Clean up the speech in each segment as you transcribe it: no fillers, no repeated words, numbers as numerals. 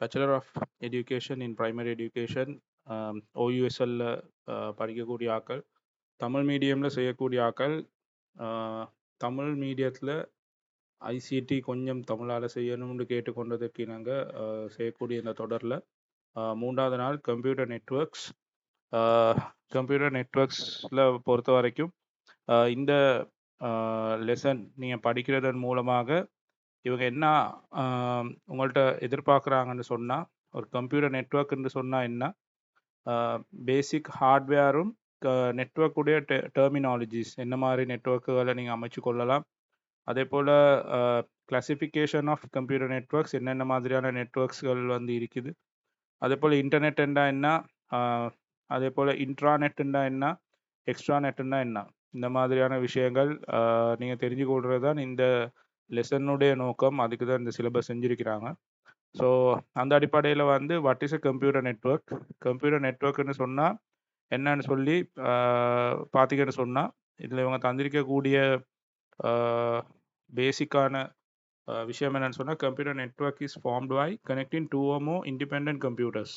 Bachelor of education in primary education ஓயூஎஸ்எல்ல படிக்கக்கூடிய ஆக்கள், தமிழ் மீடியமில் செய்யக்கூடிய ஆக்கள், தமிழ் மீடியத்தில் ஐசிடி கொஞ்சம் தமிழால் செய்யணும்னு கேட்டுக்கொண்டதற்கு நாங்கள் செய்யக்கூடிய இந்த தொடரில் மூன்றாவது நாள் கம்ப்யூட்டர் நெட்வொர்க்ஸ். கம்ப்யூட்டர் நெட்வொர்க்ஸில் பொறுத்த வரைக்கும் இந்த லெசன் நீங்கள் படிக்கிறதன் மூலமாக இவங்க என்ன உங்கள்கிட்ட எதிர்பார்க்குறாங்கன்னு சொன்னால், ஒரு கம்ப்யூட்டர் நெட்வொர்க்னு சொன்னால் என்ன, பேசிக் ஹார்ட்வேரும் நெட்வொர்க்குடைய டெர்மினாலஜிஸ் என்ன மாதிரி நெட்வொர்க்குகளை நீங்கள் அமைச்சு கொள்ளலாம், அதே போல் கிளாசிஃபிகேஷன் ஆஃப் கம்ப்யூட்டர் நெட்வொர்க்ஸ் என்னென்ன மாதிரியான நெட்வொர்க்ஸ்கள் வந்து இருக்குது, அதே போல் இன்டர்நெட்டுண்டா என்ன, அதே போல் இன்ட்ராநெட்டுண்டா என்ன, எக்ஸ்ட்ராநெட்டுண்டா என்ன, இந்த மாதிரியான விஷயங்கள் நீங்கள் தெரிஞ்சு கொள்வது தான் இந்த லெசனுடைய நோக்கம். அதுக்கு தான் இந்த சிலபஸ் செஞ்சுருக்கிறாங்க. ஸோ அந்த அடிப்படையில் வந்து what is a computer network, computer நெட்வொர்க்குன்னு சொன்னால் என்னன்னு சொல்லி பார்த்தீங்கன்னு சொன்னால், இதில் இவங்க தந்திருக்கக்கூடிய பேசிக்கான விஷயம் என்னன்னு சொன்னால், computer network is formed by connecting two or more independent computers.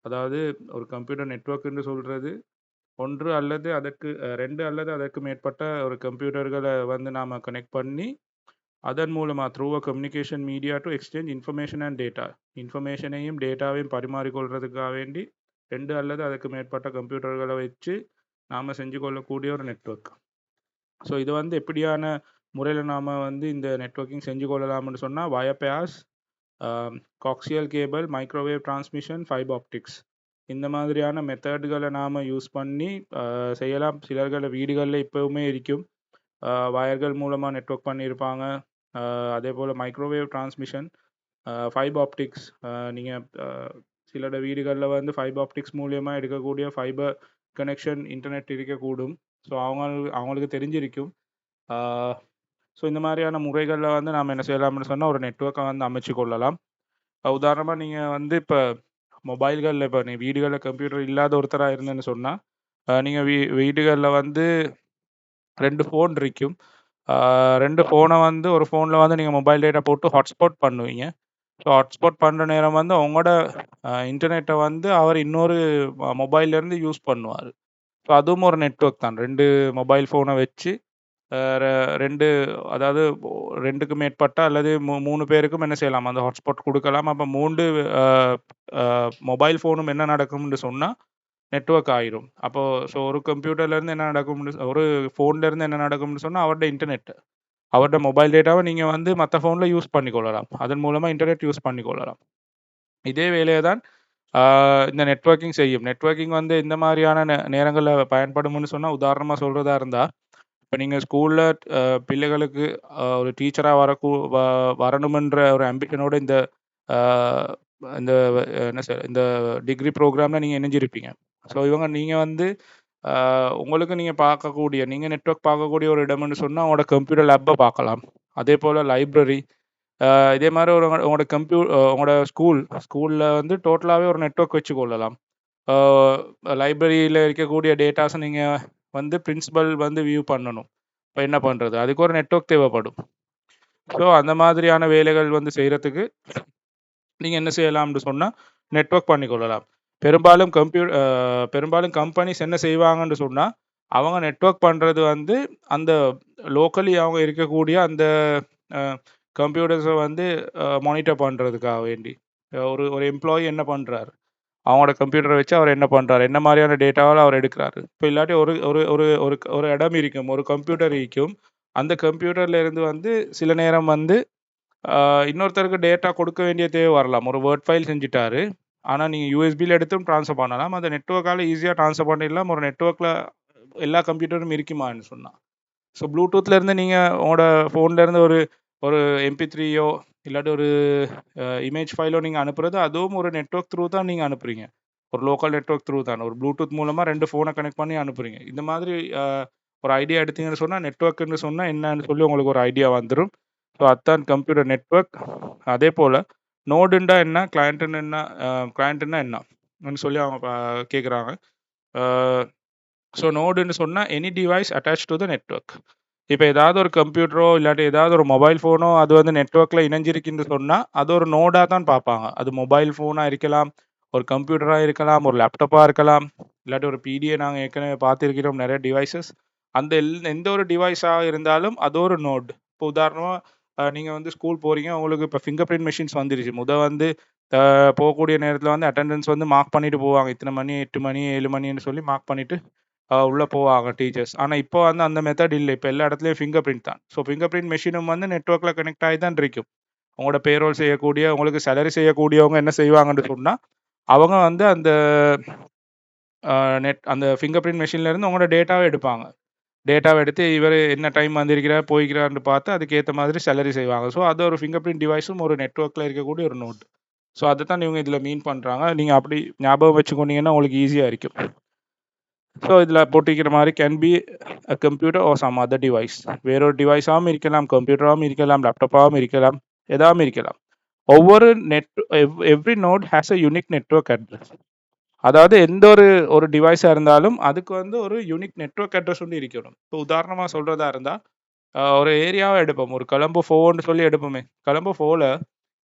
அதாவது ஒரு கம்ப்யூட்டர் நெட்வொர்க்குன்னு சொல்கிறது ஒன்று அல்லது அதற்கு ரெண்டு அல்லது அதற்கு மேற்பட்ட ஒரு கம்ப்யூட்டர்களை வந்து நாம் கனெக்ட் பண்ணி அதன் மூலமாக through a communication media to exchange information and data, இன்ஃபர்மேஷனையும் டேட்டாவையும் பரிமாறிக்கொள்றதுக்காக வேண்டி ரெண்டு அல்லது அதுக்கு மேற்பட்ட கம்ப்யூட்டர்களை வச்சு நாம் செஞ்சு கொள்ளக்கூடிய ஒரு நெட்வொர்க். ஸோ இது வந்து எப்படியான முறையில் நாம் வந்து இந்த நெட்வொர்க்கிங் செஞ்சு கொள்ளலாம்னு சொன்னால், wire based, coaxial cable, microwave transmission, fibre optics, இந்த மாதிரியான மெத்தட்களை நாம் யூஸ் பண்ணி செய்யலாம். சிலர்கள் வீடுகளில் இப்போவுமே இருக்கும், வயர்கள் மூலமாக நெட்வொர்க் பண்ணியிருப்பாங்க. அதே போல் மைக்ரோவேவ் டிரான்ஸ்மிஷன், ஃபைபர் ஆப்டிக்ஸ், நீங்கள் சிலோட வீடுகளில் வந்து ஃபைபர் ஆப்டிக்ஸ் மூலியமாக எடுக்கக்கூடிய ஃபைபர் கனெக்ஷன் இன்டர்நெட் இருக்கக்கூடும். ஸோ அவங்களுக்கு தெரிஞ்சிருக்கும். ஸோ இந்த மாதிரியான முறைகளில் வந்து நாம் என்ன செய்யலாம்னு சொன்னால், ஒரு நெட்வொர்க்கை வந்து அமைச்சு கொள்ளலாம். உதாரணமாக நீங்கள் வந்து இப்போ மொபைல்களில், இப்போ நீ வீடுகளில் கம்ப்யூட்டர் இல்லாத ஒருத்தராக இருந்தேன்னு சொன்னால், நீங்கள் வீடுகளில் வந்து 2 ஃபோன் இருக்கும். 2 ஃபோனை வந்து ஒரு ஃபோனில் வந்து நீங்கள் மொபைல் டேட்டா போட்டு ஹாட்ஸ்பாட் பண்ணுவீங்க. ஸோ ஹாட்ஸ்பாட் பண்ணுற நேரம் வந்து உங்களோட இன்டர்நெட்டை வந்து அவர் இன்னொரு மொபைல்லேருந்து யூஸ் பண்ணுவார். ஸோ அதுவும் ஒரு நெட்வொர்க் தான். 2 மொபைல் ஃபோனை வச்சு 2, அதாவது 2க்கு மேற்பட்ட அல்லது 3 பேருக்கும் என்ன செய்யலாம், அந்த ஹாட்ஸ்பாட் கொடுக்கலாம். அப்போ 3 மொபைல் ஃபோனும் என்ன நடக்கும்னு சொன்னால் நெட்வொர்க் ஆயிரும். அப்போது ஸோ ஒரு கம்ப்யூட்டர்லேருந்து என்ன நடக்கும்னு, ஒரு ஃபோன்லேருந்து என்ன நடக்கும்னு சொன்னால், அவரோட இன்டர்நெட், அவரோட மொபைல் டேட்டாவை நீங்கள் வந்து மற்ற ஃபோனில் யூஸ் பண்ணிக்கொள்ளலாம். அதன் மூலமாக இன்டர்நெட் யூஸ் பண்ணிக்கொள்ளலாம். இதே வேலையை தான் இந்த நெட்வொர்க்கிங் செய்யும். நெட்வொர்க்கிங் வந்து இந்த மாதிரியான நேரங்களில் பயன்படும்னு சொன்னால், உதாரணமாக சொல்கிறதா இருந்தால், இப்போ நீங்கள் ஸ்கூலில் பிள்ளைகளுக்கு ஒரு டீச்சராக வரணுமென்ற ஒரு ஆம்பிஷனோட இந்த இந்த என்ன சார் இந்த டிகிரி ப்ரோக்ராமில் நீங்கள் இணைஞ்சிருப்பீங்க. ஸோ நீங்கள் வந்து உங்களுக்கு நீங்கள் பார்க்கக்கூடிய, நீங்கள் நெட்வொர்க் பார்க்கக்கூடிய ஒரு இடம்னு சொன்னால் உங்களோட கம்ப்யூட்டர் லேப்பை பார்க்கலாம். அதே போல் லைப்ரரி, இதே மாதிரி உங்களோட உங்களோட ஸ்கூலில் வந்து டோட்டலாகவே ஒரு நெட்வொர்க் வச்சு கொள்ளலாம். லைப்ரரியில் இருக்கக்கூடிய டேட்டாஸை நீங்கள் வந்து பிரின்சிபல் வந்து வியூ பண்ணணும். இப்போ என்ன பண்ணுறது, அதுக்கு ஒரு நெட்வொர்க் தேவைப்படும். ஸோ அந்த மாதிரியான வேலைகள் வந்து செய்கிறதுக்கு நீங்கள் என்ன செய்யலாம்னு சொன்னால் நெட்வொர்க் பண்ணிக்கொள்ளலாம். பெரும்பாலும் கம்பெனிஸ் என்ன செய்வாங்கன்னு சொன்னால், அவங்க நெட்வொர்க் பண்ணுறது வந்து அந்த லோக்கலி அவங்க இருக்கக்கூடிய அந்த கம்ப்யூட்டர்ஸை வந்து மானிட்டர் பண்ணுறதுக்காக வேண்டி, ஒரு எம்ப்ளாயி என்ன பண்ணுறாரு, அவங்களோட கம்ப்யூட்டரை வச்சு அவர் என்ன பண்ணுறாரு, என்ன மாதிரியான டேட்டாவில் அவர் எடுக்கிறாரு. இப்போ இல்லாட்டி ஒரு ஒரு ஒரு ஒரு ஒரு இடம் இருக்கும், ஒரு கம்ப்யூட்டர் இருக்கும். அந்த கம்ப்யூட்டரில் இருந்து வந்து சில நேரம் வந்து இன்னொருத்தருக்கு டேட்டா கொடுக்க வேண்டிய தேவை வரலாம். ஒரு வேர்ட் ஃபைல் செஞ்சுட்டாரு, ஆனால் நீங்கள் யூஎஸ்பியில் எடுத்தும் ட்ரான்ஸ்ஃபர் பண்ணலாம். அந்த நெட்வொர்க்கால் ஈஸியாக ட்ரான்ஸ்ஃபர் பண்ணிடலாம். ஒரு நெட்வொர்க்கில் எல்லா கம்ப்யூட்டரும் இருக்குமான்னு சொன்னால். ஸோ ப்ளூடூத்லேருந்து நீங்கள் உங்களோட ஃபோன்லேருந்து ஒரு ஒரு MP3யோ இல்லாட்டி ஒரு இமேஜ் ஃபைலோ நீங்கள் அனுப்புறது, அதுவும் ஒரு நெட்வொர்க் த்ரூ தான் நீங்கள் அனுப்புகிறீங்க. ஒரு லோக்கல் நெட்வொர்க் த்ரூ தான். ஒரு ப்ளூடூத் மூலமாக 2 ஃபோனை கனெக்ட் பண்ணி அனுப்புகிறீங்க. இந்த மாதிரி ஒரு ஐடியா எடுத்தீங்கன்னு சொன்னால், நெட்வொர்க்குன்னு சொன்னால் என்னன்னு சொல்லி உங்களுக்கு ஒரு ஐடியா வந்துடும். ஸோ அதுதான் கம்ப்யூட்டர் நெட்வொர்க். அதே போல் நோடுண்டா என்ன, கிளையண்ட்டுன்னா என்னன்னு சொல்லி அவங்க கேட்குறாங்க. ஸோ நோடுன்னு சொன்னால் any device attach to the network. இப்போ ஏதாவது ஒரு கம்ப்யூட்டரோ இல்லாட்டி ஏதாவது ஒரு மொபைல் ஃபோனோ அது வந்து நெட்வொர்க்கில் இணைஞ்சிருக்குன்னு சொன்னால் அது ஒரு நோடாக தான் பார்ப்பாங்க. அது மொபைல் ஃபோனாக இருக்கலாம், ஒரு கம்ப்யூட்டராக இருக்கலாம், ஒரு லேப்டாப்பாக இருக்கலாம், இல்லாட்டி ஒரு பிடிஏ நாங்கள் ஏற்கனவே பார்த்துருக்கிறோம் நிறைய டிவைசஸ். அந்த எந்த ஒரு டிவைஸாக இருந்தாலும் அது ஒரு நோட். இப்போ உதாரணமாக நீங்கள் வந்து ஸ்கூல் போகிறீங்க, உங்களுக்கு இப்போ ஃபிங்கர் பிரிண்ட் மெஷின்ஸ் வந்துருச்சு. வந்து போகக்கூடிய நேரத்தில் வந்து அட்டெண்டன்ஸ் வந்து மார்க் பண்ணிட்டு போவாங்க. இத்தனை மணி, 8 மணி, 7 மணின்னு சொல்லி மார்க் பண்ணிட்டு உள்ள போவாங்க டீச்சர்ஸ். ஆனா, இப்போ வந்து அந்த மெத்தட் இல்ல. இப்ப எல்லா இடத்துலயும் ஃபிங்கர் பிரிண்ட் தான். ஸோ ஃபிங்கர் பிரிண்ட் மெஷினும் வந்து நெட்வொர்க்ல கனெக்ட் ஆகி தான் இருக்கும். உங்களோட பேரோல் செய்யக்கூடிய, உங்களுக்கு சேலரி செய்யக்கூடியவங்க என்ன செய்வாங்கன்னு சொன்னா, அவங்க வந்து அந்த அந்த ஃபிங்கர் பிரிண்ட் மெஷின்ல இருந்து உங்களோட டேட்டாவ எடுப்பாங்க. டேட்டாவ எடுத்து இவரு என்ன டைம் வந்திருக்கிறார், போய்க்கிறார்ன்னு பார்த்து அதுக்கேத்த மாதிரி சேலரி செய்வாங்க. ஸோ அது ஒரு ஃபிங்கர் பிரிண்ட் டிவைஸும் ஒரு நெட்வொர்க்ல இருக்கக்கூடிய ஒரு நோட். ஸோ அதத்தான் இவங்க இதுல மீன் பண்றாங்க. நீங்க அப்படி ஞாபகம் வச்சுக்கொண்டீங்கன்னா உங்களுக்கு ஈஸியா இருக்கும். ஸோ இதில் போட்டிருக்கிற மாதிரி can be a computer or some other device. வேறொரு டிவைஸாகவும் இருக்கலாம், கம்ப்யூட்டராகவும் இருக்கலாம், லேப்டாப்பாகவும் இருக்கலாம், எதாவும் இருக்கலாம். ஒவ்வொரு every node has a unique network address. அதாவது எந்த ஒரு டிவைஸாக இருந்தாலும் அதுக்கு வந்து ஒரு யூனிக் நெட்வொர்க் அட்ரஸ் வந்து இருக்கணும். இப்போ உதாரணமாக சொல்கிறதா இருந்தால் ஒரு ஏரியாவை எடுப்போம். ஒரு கொலம்போ 4ன்னு சொல்லி எடுப்போமே. கொலம்போ 4ல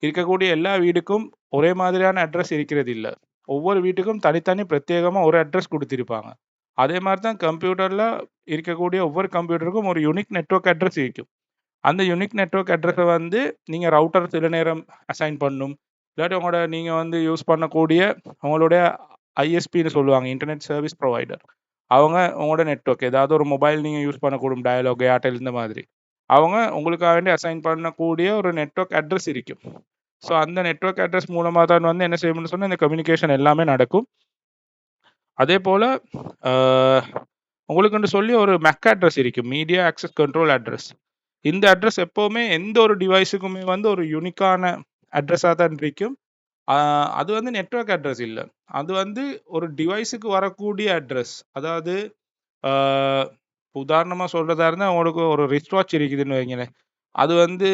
இருக்கக்கூடிய எல்லா வீடுக்கும் ஒரே மாதிரியான அட்ரஸ் இருக்கிறது இல்ல. ஒவ்வொரு வீட்டுக்கும் தனித்தனி பிரத்யேகமா ஒரு அட்ரஸ் குடுத்திருப்பாங்க. அதே மாரி தான் கம்ப்யூட்டர்ல இருக்கக்கூடிய ஒவ்வொரு கம்ப்யூட்டருக்கும் ஒரு யூனிக் நெட்வொர்க் அட்ரஸ் இருக்கும். அந்த யூனிக் நெட்வொர்க் அட்ரஸ வந்து நீங்க ரவுட்டர் சில நேரம் அசைன் பண்ணும். இல்லாட்டி நீங்க வந்து யூஸ் பண்ணக்கூடிய உங்களுடைய ஐஎஸ்பின்னு சொல்லுவாங்க. Internet service provider. அவங்க உங்களோட நெட்வொர்க் ஏதாவது ஒரு மொபைல் நீங்க யூஸ் பண்ணக்கூடும். டயலாக், ஏர்டெல் இந்த மாதிரி. அவங்க உங்களுக்காக வேண்டி அசைன் பண்ணக்கூடிய ஒரு நெட்வொர்க் அட்ரஸ் இருக்கும். ஸோ அந்த நெட்வொர்க் அட்ரஸ் மூலமா தான் வந்து என்ன செய்யும்னு சொன்னா, இந்த கம்யூனிகேஷன் எல்லாமே நடக்கும். அதேபோல அ உங்களுக்குன்னு சொல்லி ஒரு MAC அட்ரஸ் இருக்கும். Media access control address. இந்த அட்ரஸ் எப்பவுமே எந்த ஒரு டிவைஸுக்குமே வந்து ஒரு யூனிக்கான அட்ரஸா தான் இருக்கும். ஆ அது வந்து நெட்வொர்க் அட்ரஸ் இல்ல. அது வந்து ஒரு டிவைஸுக்கு வரக்கூடிய அட்ரஸ். அதாவது ஆ உதாரணமா சொல்றதா இருந்தா, உங்களுக்கு ஒரு ரிஸ்ட் வாட்ச் இருக்குதுன்னு வைங்களேன். அது வந்து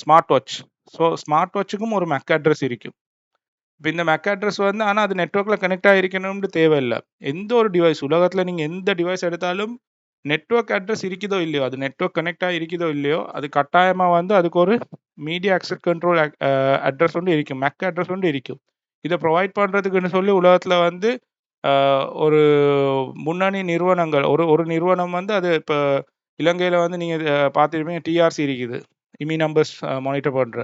ஸ்மார்ட் வாட்ச். ஸோ ஸ்மார்ட் வாட்ச்சுக்கும் ஒரு MAC அட்ரஸ் இருக்கும். இப்ப இந்த MAC அட்ரஸ் வந்து ஆனா அது நெட்வொர்க்ல கனெக்ட் ஆகியிருக்கணும்னு தேவையில்ல. எந்த ஒரு டிவைஸ் உலகத்துல நீங்க எந்த டிவைஸ் எடுத்தாலும் நெட்வொர்க் அட்ரஸ் இருக்குதோ இல்லையோ, அது நெட்வொர்க் கனெக்ட் ஆகியிருக்குதோ இல்லையோ, அது கட்டாயமா வந்து அதுக்கு ஒரு மீடியா ஆக்சஸ் கண்ட்ரோல் அட்ரஸ் வந்து இருக்கும். MAC அட்ரஸ் வந்து இருக்கும். இத ப்ரொவைட் பண்றதுக்குன்னு சொல்லி உலகத்துல வந்து அ ஒரு முன்னணி நிறுவனங்கள் ஒரு ஒரு நிறுவனம் வந்து அது இப்ப இலங்கையில வந்து நீங்க பார்த்திருப்பீங்க டிஆர்சி இருக்குது. இமி நம்பர்ஸ் மானிட்டர் பண்ற.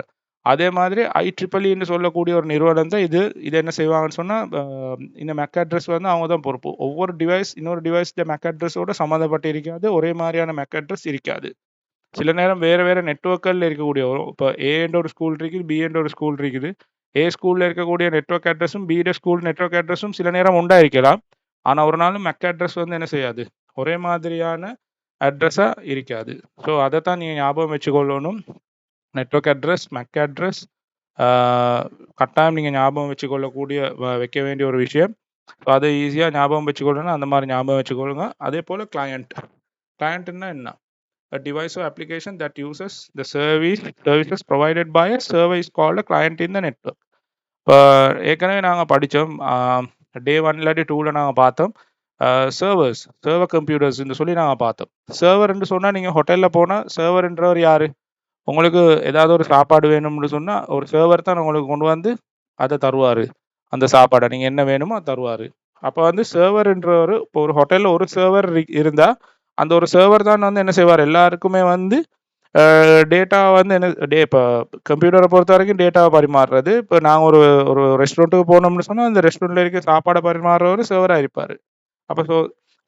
அதே மாதிரி IEEEன்னு சொல்லக்கூடிய ஒரு நிறுவனம் தான் இது என்ன செய்வாங்கன்னு சொன்னா, இந்த MAC அட்ரஸ் வந்து அவங்க தான் பொறுப்பு. ஒவ்வொரு டிவைஸ் இன்னொரு டிவைஸ்ல MAC அட்ரஸோட சம்மந்தப்பட்டு இருக்காது. ஒரே மாரியான MAC அட்ரஸ் இருக்காது. சில நேரம் வேற வேற நெட்வொர்க்கல்ல இருக்கக்கூடிய இப்போ ஏன்ற ஒரு ஸ்கூல் இருக்குது, பின்ற ஒரு ஸ்கூல் இருக்குது. ஸ்கூல்ல இருக்கக்கூடிய நெட்வொர்க் அட்ரஸும், ஸ்கூல் நெட்வொர்க் அட்ரஸும் சில நேரம் உண்டா இருக்கலாம். ஆனா ஒரு நாளும் MAC அட்ரஸ் வந்து என்ன செய்யாது, ஒரே மாதிரியான அட்ரஸா இருக்காது. ஸோ அதத்தான் நீங்க ஞாபகம் வச்சுக்கொள்ளணும். நெட்வொர்க் அட்ரஸ், MAC அட்ரஸ் ஆ கட்டாயம் நீங்க ஞாபகம் வச்சுக்கொள்ளக்கூடிய வைக்க வேண்டிய ஒரு விஷயம். ஸோ அத ஈஸியா ஞாபகம் வச்சுக்கொள்ளணும்னா அந்த மாரி ஞாபகம் வச்சுக்கொள்ளுங்க. அதேபோல கிளையன்ட். கிளையன்ட்ன்னா என்ன? A device or application that uses the services provided by a server is called a client in the network. இப்போ ஏற்கனவே நாங்க படிச்சோம். டே 1 இல்லாட்டி 2ல நாங்க பார்த்தோம். சர்வர் கம்ப்யூட்டர்ஸ்ன்னு சொல்லி நாங்க பார்த்தோம். சர்வர்ன்னு சொன்னா நீங்க ஹோட்டல்ல போனா சர்வர்ன்றவர் யாரு? உங்களுக்கு ஏதாவது ஒரு சாப்பாடு வேணும்னு சொன்னா, ஒரு சர்வர் தான் உங்களுக்கு கொண்டு வந்து அத தருவாரு. அந்த சாப்பாட நீங்க என்ன வேணுமோ அத தருவாரு. அப்ப வந்து சர்வர்ன்றவரு இப்போ ஒரு ஹோட்டல்ல ஒரு சர்வர் இருந்தா, அந்த ஒரு சர்வர் தான் வந்து என்ன செய்வாரு, எல்லாருக்குமே வந்து டேட்டா வந்து என்ன இப்ப கம்ப்யூட்டர பொறுத்தவரைக்கும் டேட்டாவ பரிமாறுறது. இப்ப நாங்க ஒரு ஒரு ரெஸ்டாரண்ட்டுக்கு போனோம்னு சொன்னா, அந்த ரெஸ்டாரண்ட்ல இருக்க சாப்பாட பரிமாறுறவரு சர்வரா இருப்பாரு. அப்ப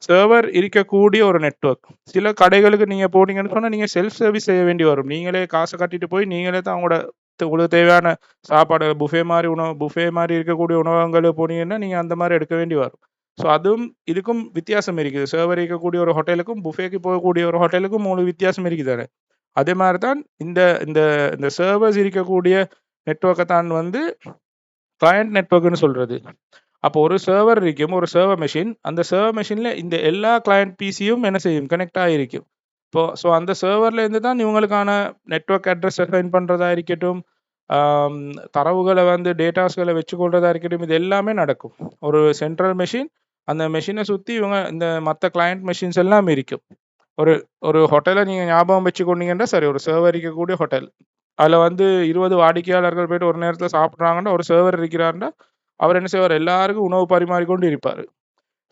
சர்வர் இருக்கக்கூடிய ஒரு நெட்வொர்க். சில கடைகளுக்கு நீங்க போனீங்கன்னு சொன்னா, நீங்க செல்ஃப் சர்வீஸ் செய்ய வேண்டி வரும். நீங்களே காச கட்டிட்டு போய், நீங்களே தான் உங்களுக்கு தேவையான சாப்பாடு புஃபே மாரி இருக்கக்கூடிய உணவகங்களுக்கு போனீங்கன்னா, நீங்க அந்த மாரி எடுக்க வேண்டி வரும். ஸோ அதுவும் இதுக்கும் வித்தியாசம் இருக்குது. சர்வர் இருக்கக்கூடிய ஒரு ஹோட்டலுக்கும், புஃபேக்கு போகக்கூடிய ஒரு ஹோட்டலுக்கும் உங்களுக்கு வித்தியாசம் இருக்குது தானே! அதே மாரி தான் இந்த இந்த இந்த சர்வர்ஸ் இருக்கக்கூடிய நெட்வொர்க்க தான் வந்து கிளையன்ட் நெட்வொர்க்ன்னு சொல்றது. அப்போ ஒரு சர்வர் இருக்கும். ஒரு சர்வர் மெஷின். அந்த சர்வர் மெஷின்ல இந்த எல்லா கிளையன்ட் பிசியும் என்ன செய்யும்? கனெக்ட் ஆகியிருக்கும். ஸோ அந்த சர்வர்ல இருந்து தான் இவங்களுக்கான நெட்வொர்க் அட்ரஸ் அசைன் பண்றதா இருக்கட்டும், ஆம் தரவுகள வந்து டேட்டாஸ்கள வச்சுக்கொள்றதா இருக்கட்டும், இது எல்லாமே நடக்கும். ஒரு சென்ட்ரல் மெஷின். அந்த மெஷின சுத்தி இவங்க இந்த மத்த கிளையன்ட் மெஷின்ஸ் எல்லாம் இருக்கும். ஒரு ஒரு ஹோட்டலை நீங்கள் ஞாபகம் வச்சுக்கொண்டீங்கன்னா சரி, ஒரு சர்வர் இருக்கக்கூடிய ஹோட்டல், அதில் வந்து 20 வாடிக்கையாளர்கள் போயிட்டு ஒரு நேரத்தில் சாப்பிட்றாங்கன்னா ஒரு சர்வர் இருக்கிறாருன்னா அவர் என்ன செய்வார், எல்லாருக்கும் உணவு பரிமாறிக்கொண்டு இருப்பார்.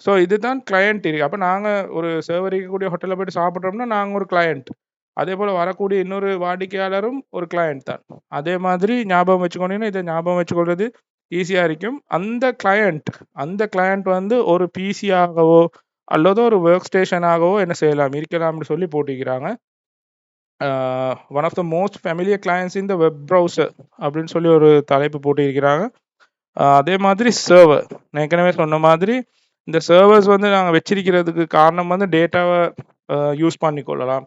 ஸோ இதுதான் கிளையண்ட் இருக்கு. அப்போ நாங்கள் ஒரு சர்வர் இருக்கக்கூடிய ஹோட்டலில் போயிட்டு சாப்பிட்றோம்னா நாங்கள் ஒரு கிளையண்ட். அதே போல் வரக்கூடிய இன்னொரு வாடிக்கையாளரும் ஒரு கிளையண்ட் தான். அதே மாதிரி ஞாபகம் வச்சுக்கொண்டீங்கன்னா இதை ஞாபகம் வச்சுக்கொள்வது ஈஸியாக இருக்கும். அந்த கிளையண்ட் வந்து ஒரு பிசியாகவோ அல்லது ஒரு ஒர்க் ஸ்டேஷனாகவோ என்ன செய்யலாம், இருக்கலாம்னு சொல்லி போட்டிருக்கிறாங்க. One of the most familiar clients in the web browser அப்படின்னு சொல்லி ஒரு தலைப்பு போட்டிருக்கிறாங்க. அதே மாதிரி சர்வர், நான் ஏற்கனவே சொன்ன மாதிரி இந்த சர்வர்ஸ் வந்து நாங்கள் வச்சிருக்கிறதுக்கு காரணம் வந்து டேட்டாவை யூஸ் பண்ணிக்கொள்ளலாம்.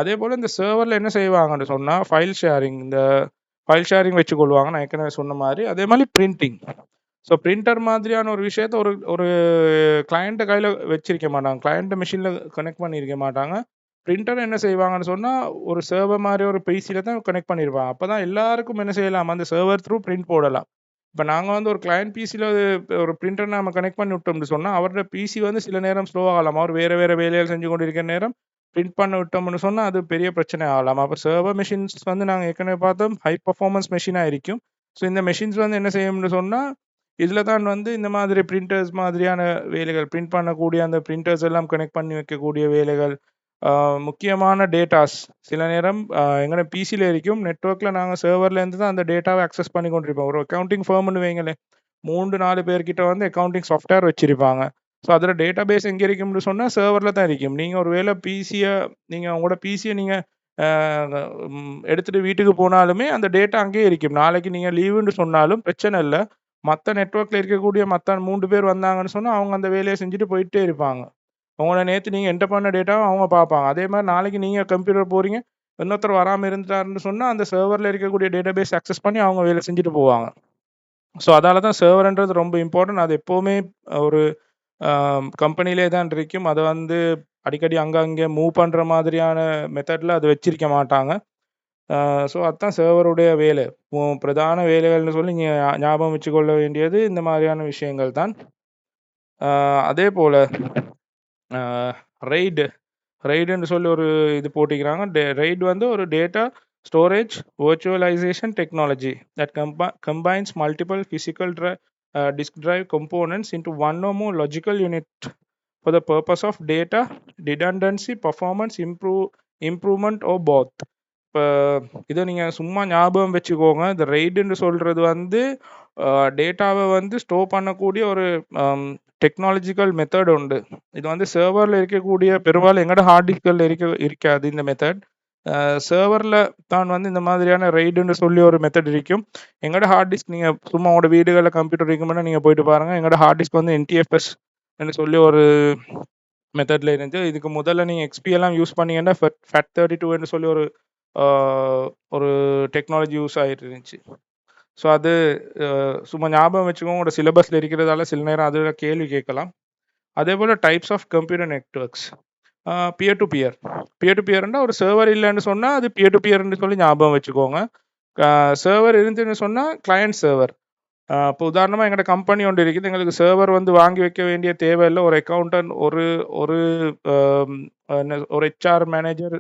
அதே போல் இந்த சர்வரில் என்ன செய்வாங்கன்னு சொன்னால் ஃபைல் ஷேரிங் வச்சுக்கொள்வாங்க, நான் ஏற்கனவே சொன்ன மாதிரி. அதே மாதிரி பிரிண்டிங். ஸோ பிரிண்டர் மாதிரியான ஒரு விஷயத்த ஒரு ஒரு கிளையண்ட்டை கையில் வச்சிருக்க மாட்டாங்க, கிளையண்ட்டை மிஷினில் கனெக்ட் பண்ணியிருக்க மாட்டாங்க. பிரிண்டர் என்ன செய்வாங்கன்னு சொன்னால் ஒரு சர்வர் மாதிரி ஒரு பிசியில் தான் கனெக்ட் பண்ணியிருப்பாங்க. அப்போ தான் எல்லாருக்கும் என்ன செய்யலாம், அந்த சர்வர் த்ரூ பிரிண்ட் போடலாம். இப்போ நாங்கள் வந்து ஒரு கிளையண்ட் பிசியில் ஒரு பிரிண்டர் நம்ம கனெக்ட் பண்ணி விட்டோம்னு சொன்னால் அவரோட பிசி வந்து சில நேரம் ஸ்லோ ஆகலாம். அவர் வேறு வேறு வேலைகள் செஞ்சு கொண்டு இருக்கிற நேரம் பிரிண்ட் பண்ண விட்டோம்னு சொன்னால் அது பெரிய பிரச்சனை ஆகலாம். அப்போ சர்வர் மெஷின்ஸ் வந்து நாங்கள் ஏற்கனவே பார்த்தோம் ஹை பர்ஃபார்மன்ஸ் மெஷினாக இருக்கும். ஸோ இந்த மெஷின்ஸ் வந்து என்ன செய்யும்னு சொன்னால் இதில் தான் வந்து இந்த மாதிரி பிரிண்டர்ஸ் மாதிரியான வேலைகள், பிரிண்ட் பண்ணக்கூடிய அந்த பிரிண்டர்ஸ் எல்லாம் கனெக்ட் பண்ணி வைக்கக்கூடிய வேலைகள், முக்கியமான டேட்டாஸ் சில நேரம் எங்களோட பிசியில் இருக்கும், நெட்ஒர்க்கில் நாங்கள் சர்வர்லேருந்து தான் அந்த டேட்டாவை அக்சஸ் பண்ணி கொண்டிருப்போம். ஒரு அக்கௌண்டிங் ஃபர்ம்னு வைங்களேன், 3-4 பேர்கிட்ட வந்து அக்கௌண்டிங் சாஃப்ட்வேர் வச்சுருப்பாங்க. ஸோ அதில் டேட்டா பேஸ் எங்கே இருக்கும்னு சொன்னால் சர்வரில் தான் இருக்கும். நீங்கள் ஒரு வேளை உங்களோட பிசியை நீங்கள் எடுத்துகிட்டு வீட்டுக்கு போனாலுமே அந்த டேட்டா அங்கேயே இருக்கும். நாளைக்கு நீங்கள் லீவுன்னு சொன்னாலும் பிரச்சனை இல்லை. மற்ற நெட்ஒர்க்கில் இருக்கக்கூடிய மற்ற 3 பேர் வந்தாங்கன்னு சொன்னால் அவங்க அந்த வேலையை செஞ்சுட்டு போயிட்டே இருப்பாங்க. உங்களோட நேற்று நீங்கள் என்டர் பண்ண டேட்டாவை அவங்க பார்ப்பாங்க. அதே மாதிரி நாளைக்கு நீங்கள் கம்ப்யூட்டர் போகிறீங்க, இன்னொருத்தர் வராமல் இருந்துட்டாருன்னு சொன்னால் அந்த சர்வரில் இருக்கக்கூடிய டேட்டா பேஸ் அக்சஸ் பண்ணி அவங்க வேலை செஞ்சுட்டு போவாங்க. ஸோ அதால தான் சர்வர்ன்றது ரொம்ப இம்பார்ட்டன்ட். அது எப்போவுமே ஒரு கம்பெனிலே தான் இருக்கும். அதை வந்து அடிக்கடி அங்கே மூவ் பண்ணுற மாதிரியான மெத்தடில் அது வச்சிருக்க மாட்டாங்க. ஸோ அதுதான் சர்வருடைய வேலை. பிரதான வேலைகள்னு சொல்லி நீங்கள் ஞாபகம் வச்சுக்கொள்ள வேண்டியது இந்த மாதிரியான விஷயங்கள் தான். அதே போல் ரெய்டுன்னு சொல்லி ஒரு இது போட்டிக்கிறாங்க. ரெய்டு வந்து ஒரு data storage virtualization technology that combines multiple physical disk drive components into one or more logical unit for the purpose of data redundancy, performance improvement or both. இப்போ இதை நீங்கள் சும்மா ஞாபகம் வச்சுக்கோங்க. இந்த ரெய்டுன்னு சொல்கிறது வந்து டேட்டாவை வந்து ஸ்டோர் பண்ணக்கூடிய ஒரு டெக்னாலஜிக்கல் மெத்தட் உண்டு. இது வந்து சர்வரில் இருக்கக்கூடிய பெரும்பாலும் எங்களோட ஹார்ட் டிஸ்கில் இருக்காது இந்த மெத்தட். சர்வரில் தான் வந்து இந்த மாதிரியான ரெய்டுன்னு சொல்லி ஒரு மெத்தட் இருக்கும். எங்களோட ஹார்ட் டிஸ்க் நீங்கள் சும்மா உங்களோட வீடுகளில் கம்ப்யூட்டர் இருக்கும்போது நீங்கள் போயிட்டு பாருங்கள். எங்களோட ஹார்ட் டிஸ்க் வந்து NTFS சொல்லி ஒரு மெத்தடில் இருந்துச்சு. இதுக்கு முதல்ல நீங்கள் XP எல்லாம் யூஸ் பண்ணீங்கன்னா FAT32 சொல்லி ஒரு டெக்னாலஜி யூஸ் ஆகிட்டு இருந்துச்சு. ஸோ அது சும்மா ஞாபகம் வச்சுக்கோங்க. உங்களோட சிலபஸில் இருக்கிறதால சில நேரம் அதில் கேள்வி கேட்கலாம். அதே போல் types of computer networks, peer to பியர்னா ஒரு சர்வர் இல்லைன்னு சொன்னால் அது பியர் டு பியர்னு சொல்லி ஞாபகம் வச்சுக்கோங்க. சர்வர் இருந்துன்னு சொன்னால் கிளையண்ட் சர்வர். இப்போ உதாரணமாக எங்களோட கம்பெனி ஒன்று இருக்குது, எங்களுக்கு சர்வர் வந்து வாங்கி வைக்க வேண்டிய தேவையில்லை. ஒரு அக்கௌண்டன்ட், ஒரு HR மேனேஜர்,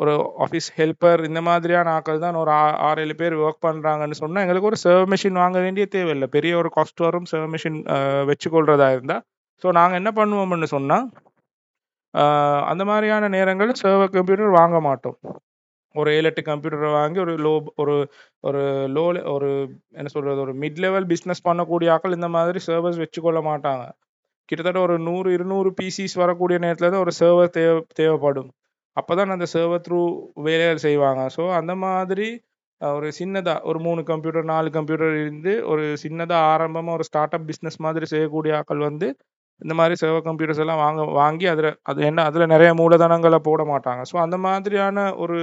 ஒரு ஆஃபீஸ் ஹெல்ப்பர், இந்த மாதிரியான ஆட்கள் தான் ஒரு 6-7 பேர் ஒர்க் பண்ணுறாங்கன்னு சொன்னால் எங்களுக்கு ஒரு சர்வர் மிஷின் வாங்க வேண்டிய தேவையில்லை. பெரிய ஒரு காஸ்ட் வரும் சர்வர் மிஷின் வச்சுக்கொள்றதா இருந்தால். ஸோ நாங்கள் என்ன பண்ணுவோம்னு சொன்னால் அந்த மாதிரியான நேரங்களில் சர்வர் கம்ப்யூட்டர் வாங்க மாட்டோம். ஒரு 7-8 கம்ப்யூட்டரை வாங்கி ஒரு என்ன சொல்கிறது, ஒரு மிட் லெவல் பிஸ்னஸ் பண்ணக்கூடிய ஆட்கள் இந்த மாதிரி சர்வர்ஸ் வச்சுக்கொள்ள மாட்டாங்க. கிட்டத்தட்ட ஒரு 100-200 பிசிஸ் வரக்கூடிய நேரத்தில் தான் ஒரு சர்வர் தேவைப்படும். அப்போ தான் அந்த சர்வர் த்ரூ வேலைகள் செய்வாங்க. ஸோ அந்த மாதிரி ஒரு சின்னதாக ஒரு 3 கம்ப்யூட்டர் 4 கம்ப்யூட்டர் இருந்து ஒரு சின்னதாக ஆரம்பமாக ஒரு ஸ்டார்ட் அப் பிஸ்னஸ் மாதிரி செய்யக்கூடிய ஆட்கள் வந்து இந்த மாதிரி சர்வர் கம்ப்யூட்டர்ஸ் எல்லாம் வாங்கி அதில் நிறைய மூலதனங்களை போட மாட்டாங்க. ஸோ அந்த மாதிரியான ஒரு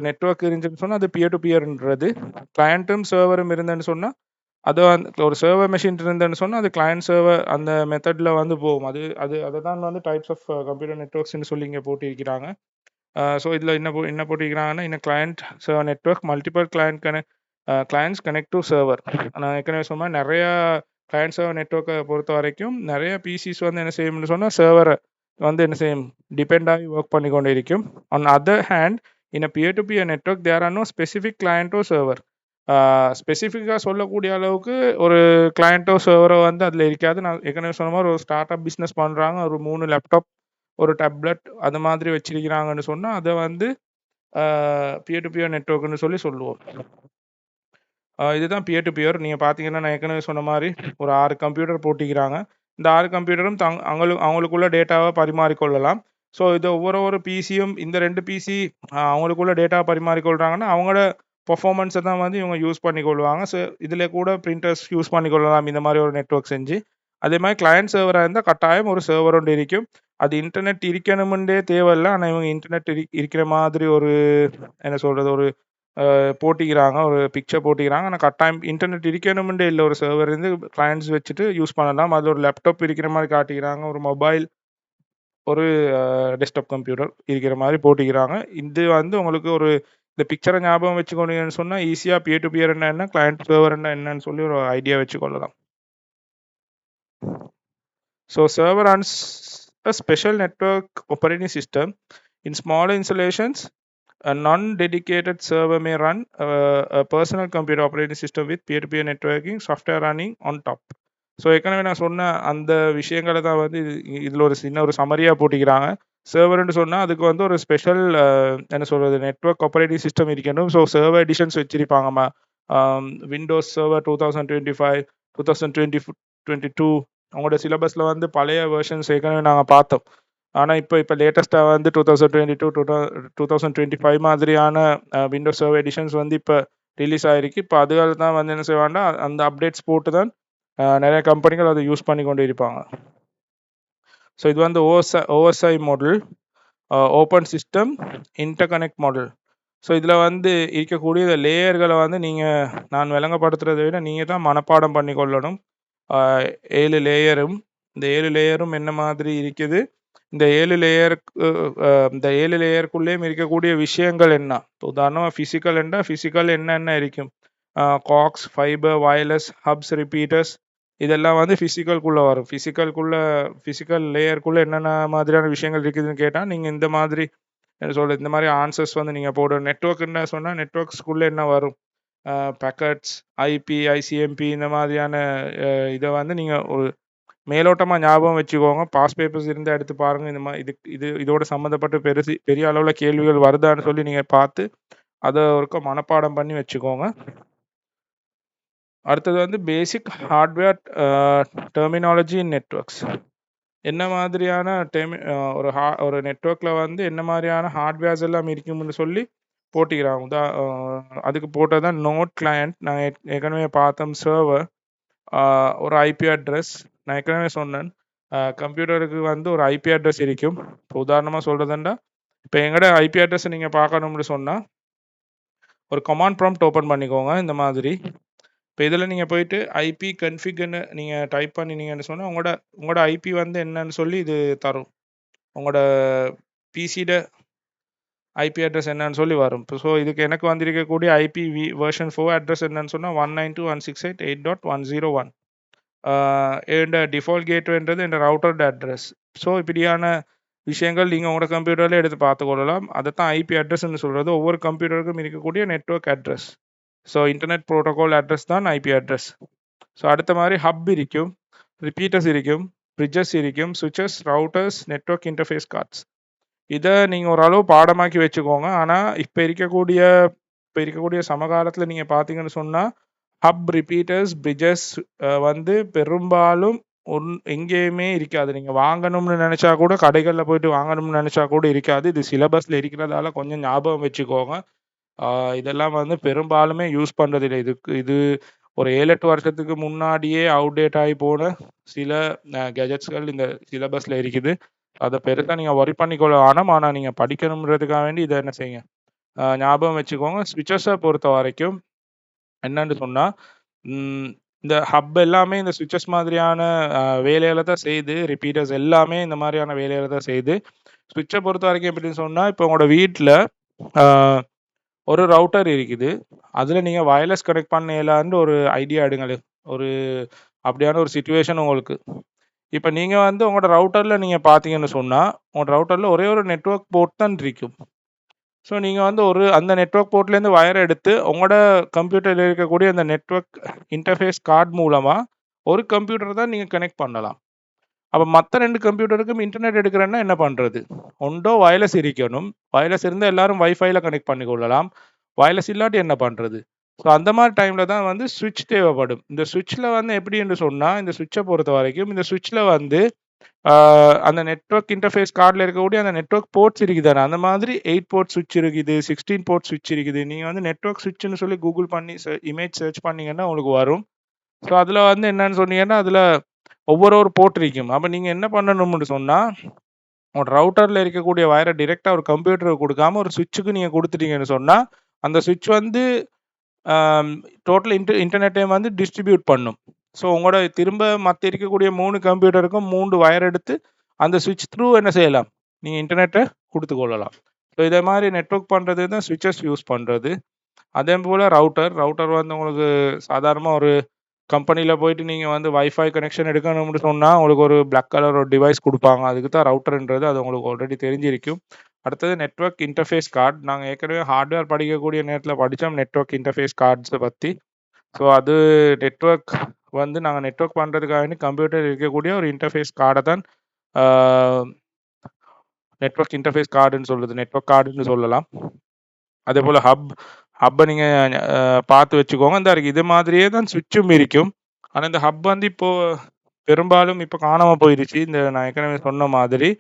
நெட்ஒர்க் இருந்துச்சுன்னு சொன்னால் அது பியர் டு பியர்ன்றது. கிளையண்ட்டும் சர்வரும் இருந்தேன்னு சொன்னால் அது வந்து ஒரு சர்வர் மெஷின் இருந்தேன்னு சொன்னால் அது கிளையண்ட் சர்வர் அந்த மெத்தடில் வந்து போகும். அதை தான் வந்து டைப்ஸ் ஆஃப் கம்ப்யூட்டர் நெட்ஒர்க்ஸ்ன்னு சொல்லி இங்கே போட்டிருக்கிறாங்க. ஸோ இதில் என்ன போட்டிருக்கிறாங்கன்னா இன்னும் client server network multiple clients connect to server. நான் ஏற்கனவே சொன்னால் நிறையா கிளையண்ட் சர்வர் நெட்வொர்க்கை பொறுத்த வரைக்கும் நிறைய பிசிஸ் வந்து என்ன செய்யும்னு சொன்னால் சர்வரை வந்து என்ன செய்யும் டிபெண்ட் ஆகி ஒர்க் பண்ணி கொண்டு இருக்கும். On other hand in a peer to peer network there are no specific கிளையண்டோ சர்வர். ஸ்பெசிஃபிக்காக சொல்லக்கூடிய அளவுக்கு ஒரு கிளையண்ட்டோ சர்வரோ வந்து அதில் இருக்காது. நான் ஏற்கனவே சொன்ன மாதிரி ஒரு ஸ்டார்ட் அப் பிஸ்னஸ் பண்ணுறாங்க, ஒரு 3 லேப்டாப் ஒரு டேப்லெட் அது மாதிரி வச்சிருக்கிறாங்கன்னு சொன்னால் அதை வந்து பியர் டு பியர் நெட்வொர்க்னு சொல்லுவோம். இதுதான் பியர் டு பியர். நீங்கள் பார்த்தீங்கன்னா நான் ஏற்கனவே சொன்ன மாதிரி ஒரு 6 கம்ப்யூட்டர் போட்டிக்கிறாங்க. இந்த 6 கம்ப்யூட்டரும் அவங்களுக்குள்ள டேட்டாவை பரிமாறிக்கொள்ளலாம். ஸோ இது ஒவ்வொரு பிசியும் இந்த 2 பிசி அவங்களுக்குள்ள டேட்டா பரிமாறிக்கொள்கிறாங்கன்னா அவங்களோட பர்ஃபார்மன்ஸை தான் வந்து இவங்க யூஸ் பண்ணிக்கொள்வாங்க. ஸோ இதில் கூட பிரிண்டர்ஸ் யூஸ் பண்ணிக்கொள்ளலாம் இந்த மாதிரி ஒரு நெட்வொர்க் செஞ்சு. அதே மாதிரி கிளையண்ட் சர்வராக இருந்தால் கட்டாயம் ஒரு சர்வர் ஒன்று இருக்கும். அது இன்டர்நெட் இருக்கணும்ன்றே தேவையில்லை. ஆனால் இவங்க இன்டர்நெட் இருக்கிற மாதிரி ஒரு என்ன சொல்கிறது ஒரு போட்டிக்கிறாங்க, ஒரு பிக்சர் போட்டிக்கிறாங்க. ஆனால் கட்டாயம் இன்டர்நெட் இருக்கணும்ன்றே இல்லை. ஒரு சர்வர் இருந்து கிளையண்ட்ஸ் வச்சுட்டு யூஸ் பண்ணலாம். அதில் ஒரு லேப்டாப் இருக்கிற மாதிரி காட்டிக்கிறாங்க, ஒரு மொபைல், ஒரு டெஸ்க்டாப் கம்ப்யூட்டர் இருக்கிற மாதிரி போட்டிக்கிறாங்க. இது வந்து உங்களுக்கு ஒரு இந்த பிக்சரை ஞாபகம் வச்சுக்கொண்டீங்கன்னு சொன்னால் ஈஸியாக பியர் டு பியர் என்ன கிளையண்ட் சர்வர் என்னன்னு சொல்லி ஒரு idea வச்சுக்கொள்ளலாம். So server runs a special network operating system. In small installations, a non-dedicated server may run a personal computer operating system with peer-to-peer networking software running on top. So ஏற்கனவே நான் சொன்ன அந்த விஷயங்களை தான் வந்து இதில் ஒரு சின்ன ஒரு சமரியாக போட்டிக்கிறாங்க. சர்வர்னு சொன்னால் அதுக்கு வந்து ஒரு ஸ்பெஷல் என்ன சொல்கிறது நெட்வொர்க் ஆப்ரேட்டிங் சிஸ்டம் இருக்கணும். ஸோ சர்வர் எடிஷன்ஸ் வச்சுருப்பாங்கம்மா. விண்டோஸ் சர்வர் 2025, 2022 அவங்களோட சிலபஸில் வந்து பழைய வெர்ஷன்ஸ் ஏற்கனவே நாங்கள் பார்த்தோம். ஆனால் இப்போ லேட்டஸ்ட்டாக வந்து 2022, 2025 மாதிரியான விண்டோஸ் சர்வர் எடிஷன்ஸ் வந்து இப்போ ரிலீஸ் ஆகிருக்கு. இப்போ அதுகள் தான் வந்து என்ன செய்வாங்கன்னா அந்த அப்டேட்ஸ் போட்டு தான் நிறைய கம்பெனிகள் அதை யூஸ் பண்ணி கொண்டு இருப்பாங்க. ஸோ இது வந்து OSI model, open system interconnect model. So இதில் வந்து இருக்கக்கூடிய லேயர்களை வந்து நான் விளங்கப்படுத்துறதை விட நீங்கள் தான் மனப்பாடம் பண்ணி கொள்ளணும். 7 லேயரும், இந்த 7 லேயரும் என்ன மாதிரி இருக்குது, இந்த 7 லேயருக்குள்ளேயும் இருக்கக்கூடிய விஷயங்கள் என்ன. உதாரணமாக ஃபிசிக்கல் என்றால் ஃபிசிக்கல் என்னென்ன இருக்கும், coax, fibre, wireless, hubs, repeaters, இதெல்லாம் வந்து ஃபிசிக்கல்குள்ளே வரும். ஃபிசிக்கல் லேயருக்குள்ளே என்னென்ன மாதிரியான விஷயங்கள் இருக்குதுன்னு கேட்டால் நீங்கள் இந்த மாதிரி என்ன சொல்கிறது இந்த மாதிரி ஆன்சர்ஸ் வந்து நீங்கள் போடணும். நெட்வொர்க் என்ன சொன்னால் நெட்வொர்க்ஸ்குள்ளே என்ன வரும், பேக்கெட்ஸ், ஐபி, ஐசிஎம்பி, இந்த மாதிரியான இதை வந்து நீங்கள் ஒரு மேலோட்டமாக ஞாபகம் வச்சுக்கோங்க. பாஸ் பேப்பர்ஸ் இருந்தால் எடுத்து பாருங்கள். இந்த மாதிரி இதோட சம்மந்தப்பட்ட பெரிய அளவில் கேள்விகள் வருதான்னு சொல்லி நீங்கள் பார்த்து அதை ஒருக்க மனப்பாடம் பண்ணி வச்சுக்கோங்க. அடுத்தது வந்து பேசிக் ஹார்ட்வேர் டெர்மினாலஜி இன் நெட்வொர்க்ஸ். என்ன மாதிரியான ஒரு நெட்வொர்க்கில் வந்து என்ன மாதிரியான ஹார்ட்வேர்ஸ் எல்லாம் இருக்கும்னு சொல்லி போட்டிக்கிறாங்க. அதுக்கு போட்டது தான் நோட் கிளையண்ட். நான் ஏற்கனவே பார்த்தோம் சர்வர், ஒரு ஐபி அட்ரஸ். நான் ஏற்கனவே சொன்னேன் கம்ப்யூட்டருக்கு வந்து ஒரு ஐபி அட்ரஸ் இருக்கும். இப்போ உதாரணமாக சொல்கிறதுண்டா இப்போ எங்களோட ஐபி அட்ரஸை நீங்கள் பார்க்கணும்னு சொன்னால் ஒரு கமாண்ட் ப்ராம்ப்ட் ஓப்பன் பண்ணிக்கோங்க. இந்த மாதிரி இப்போ இதில் நீங்கள் போயிட்டு ஐபி கன்ஃபிக்னு நீங்கள் டைப் பண்ணினீங்கன்னு சொன்னால் உங்களோட ஐபி வந்து என்னன்னு சொல்லி இது தரும். உங்களோட பிசியோட ஐபி அட்ரஸ் என்னன்னு சொல்லி வரும். ஸோ இதுக்கு எனக்கு வந்திருக்கக்கூடிய ஐபி வெர்ஷன் 4 அட்ரஸ் என்னன்னு சொன்னால் 192.168.8.101. என்னோட டிஃபால்ட் கேட்வேன்றது என்னோட ரவுட்டர் அட்ரஸ். ஸோ இப்படியான விஷயங்கள் நீங்கள் உங்களோட கம்ப்யூட்டரில் எடுத்து பார்த்துக்கொள்ளலாம். அதை தான் ஐபி அட்ரஸ்ன்னு சொல்கிறது. ஒவ்வொரு கம்ப்யூட்டருக்கும் இருக்கக்கூடிய network address. So internet protocol address தான் ஐபி அட்ரஸ். ஸோ அடுத்த மாதிரி ஹப் இருக்கும், ரிப்பீட்டர்ஸ் இருக்கும், பிரிட்ஜஸ் இருக்கும், switches, routers, network interface cards. இதை நீங்கள் ஓரளவு பாடமாக்கி வச்சுக்கோங்க. ஆனால் இப்போ இருக்கக்கூடிய சமகாலத்தில் நீங்கள் பார்த்தீங்கன்னு சொன்னால் ஹப், ரிப்பீட்டர்ஸ், பிரிட்ஜஸ் வந்து பெரும்பாலும் எங்கேயுமே இருக்காது. நீங்கள் வாங்கணும்னு நினச்சா கூட கடைகளில் போயிட்டு வாங்கணும்னு நினச்சா கூட இருக்காது. இது சிலபஸில் இருக்கிறதால கொஞ்சம் ஞாபகம் வச்சுக்கோங்க. இதெல்லாம் வந்து பெரும்பாலுமே யூஸ் பண்ணுறதில்லை. இது ஒரு 7-8 வருஷத்துக்கு முன்னாடியே அவுடேட் ஆகி போன சில கெஜெட்ஸ்கள் இந்த சிலபஸில் இருக்குது. அதை பெருசாக நீங்கள் ஒரி பண்ணிக்கொள்ள ஆனால் நீங்கள் படிக்கணுன்றதுக்காக வேண்டி இதை என்ன செய்யுங்க ஞாபகம் வச்சுக்கோங்க. ஸ்விட்சஸை பொறுத்த வரைக்கும் என்னன்னு சொன்னால் இந்த ஹப் எல்லாமே இந்த ஸ்விட்சஸ் மாதிரியான வேலைகளை தான் செய்யுது. ரிப்பீட்டர்ஸ் எல்லாமே இந்த மாதிரியான வேலைகளை தான் செய்யுது. ஸ்விட்சை பொறுத்த வரைக்கும் எப்படின்னு சொன்னால் இப்போ உங்களோட வீட்டில் ஒரு ரவுட்டர் இருக்குது. அதில் நீங்கள் வயர்லெஸ் கனெக்ட் பண்ணலான்னு ஒரு ஐடியா எடுங்களேன். ஒரு அப்படியான ஒரு சிச்சுவேஷன் உங்களுக்கு. இப்போ நீங்கள் வந்து உங்களோட ரவுட்டரில் நீங்கள் பார்த்தீங்கன்னு சொன்னால் உங்களோட ரவுட்டரில் ஒரே ஒரு நெட்வொர்க் போர்ட் தான் இருக்கும். ஸோ நீங்கள் வந்து அந்த நெட்வொர்க் போர்ட்லேருந்து வயரை எடுத்து உங்களோட கம்ப்யூட்டரில் இருக்கக்கூடிய அந்த நெட்வொர்க் இன்டர்ஃபேஸ் கார்டு மூலமாக ஒரு கம்ப்யூட்டர் தான் நீங்கள் கனெக்ட் பண்ணலாம். அப்போ மற்ற 2 கம்ப்யூட்டருக்கும் இன்டர்நெட் எடுக்கிறேன்னா என்ன பண்ணுறது? ஒன்றோ வயர்லெஸ் இருக்கணும். வயர்லெஸ் இருந்தால் எல்லாரும் வைஃபைல கனெக்ட் பண்ணி கொள்ளலாம். வயர்லெஸ் இல்லாட்டி என்ன பண்ணுறது? ஸோ அந்த மாதிரி டைமில் தான் வந்து சுவிட்ச் தேவைப்படும். இந்த சுவிட்சில் வந்து எப்படி என்று சொன்னால், இந்த சுவிட்சை பொறுத்த வரைக்கும் இந்த சுவிட்சில் வந்து அந்த நெட்வொர்க் இன்டர்ஃபேஸ் கார்டில் இருக்கக்கூடிய அந்த நெட்வொர்க் போர்ட்ஸ் இருக்குது தானே, அந்த மாதிரி 8 போர்ட் சுவிட்ச் இருக்குது, 16 போர்ட் சுவிட்ச் இருக்குது. நீங்கள் வந்து நெட்வொர்க் சுவிட்ச்னு சொல்லி கூகுள் பண்ணி இமேஜ் சர்ச் பண்ணிங்கன்னா உங்களுக்கு வரும். ஸோ அதில் வந்து என்னன்னு சொன்னீங்கன்னா அதில் ஒவ்வொரு போர்ட் இருக்கும். அப்போ நீங்கள் என்ன பண்ணணும்னு சொன்னால், உங்களோட ரவுட்டரில் இருக்கக்கூடிய வயரை டிரெக்டாக ஒரு கம்ப்யூட்டருக்கு கொடுக்காம ஒரு சுவிட்சுக்கு நீங்கள் கொடுத்துட்டீங்கன்னு சொன்னால், அந்த சுவிட்ச் வந்து டோட்டல் இன்டர்நெட்டையும் வந்து டிஸ்ட்ரிபியூட் பண்ணும். ஸோ உங்களோட திரும்ப மற்ற இருக்கக்கூடிய 3 கம்ப்யூட்டருக்கும் 3 வயர் எடுத்து அந்த சுவிட்ச் த்ரூ என்ன செய்யலாம், நீங்கள் இன்டர்நெட்டை கொடுத்து கொள்ளலாம். ஸோ இதே மாதிரி நெட்வொர்க் பண்ணுறது தான் சுவிட்சஸ் யூஸ் பண்ணுறது. அதே போல் ரவுட்டர் வந்து உங்களுக்கு சாதாரணமாக ஒரு கம்பெனியில் போயிட்டு நீங்கள் வந்து வைஃபை கனெக்ஷன் எடுக்கணும்னு சொன்னால் உங்களுக்கு ஒரு பிளாக் கலர் ஒரு டிவைஸ் கொடுப்பாங்க. அதுக்கு தான் ரவுட்டர்ன்றது. அது உங்களுக்கு ஆல்ரெடி தெரிஞ்சிருக்கும். அடுத்தது நெட்வொர்க் இன்டர்ஃபேஸ் கார்டு. நாங்கள் ஏற்கனவே ஹார்ட்வேர் படிக்கக்கூடிய நேரத்தில் படித்தோம் நெட்வொர்க் இன்டர்ஃபேஸ் கார்ட்ஸை பற்றி. ஸோ அது நெட்வொர்க் வந்து நாங்கள் நெட்வொர்க் பண்ணுறதுக்காக கம்ப்யூட்டர் இருக்கக்கூடிய ஒரு இன்டர்ஃபேஸ் கார்டை தான் நெட்வொர்க் இன்டர்ஃபேஸ் கார்டுன்னு சொல்லுது, நெட்வொர்க் கார்டுன்னு சொல்லலாம். அதே போல் ஹப்பை நீங்கள் பார்த்து வச்சுக்கோங்க. இந்த இது மாதிரியே தான் சுவிட்சும் இருக்கும். ஆனால் இந்த ஹப் வந்து இப்போது பெரும்பாலும் இப்போ காணாமல் போயிடுச்சு. இந்த நான் ஏற்கனவே சொன்ன மாதிரி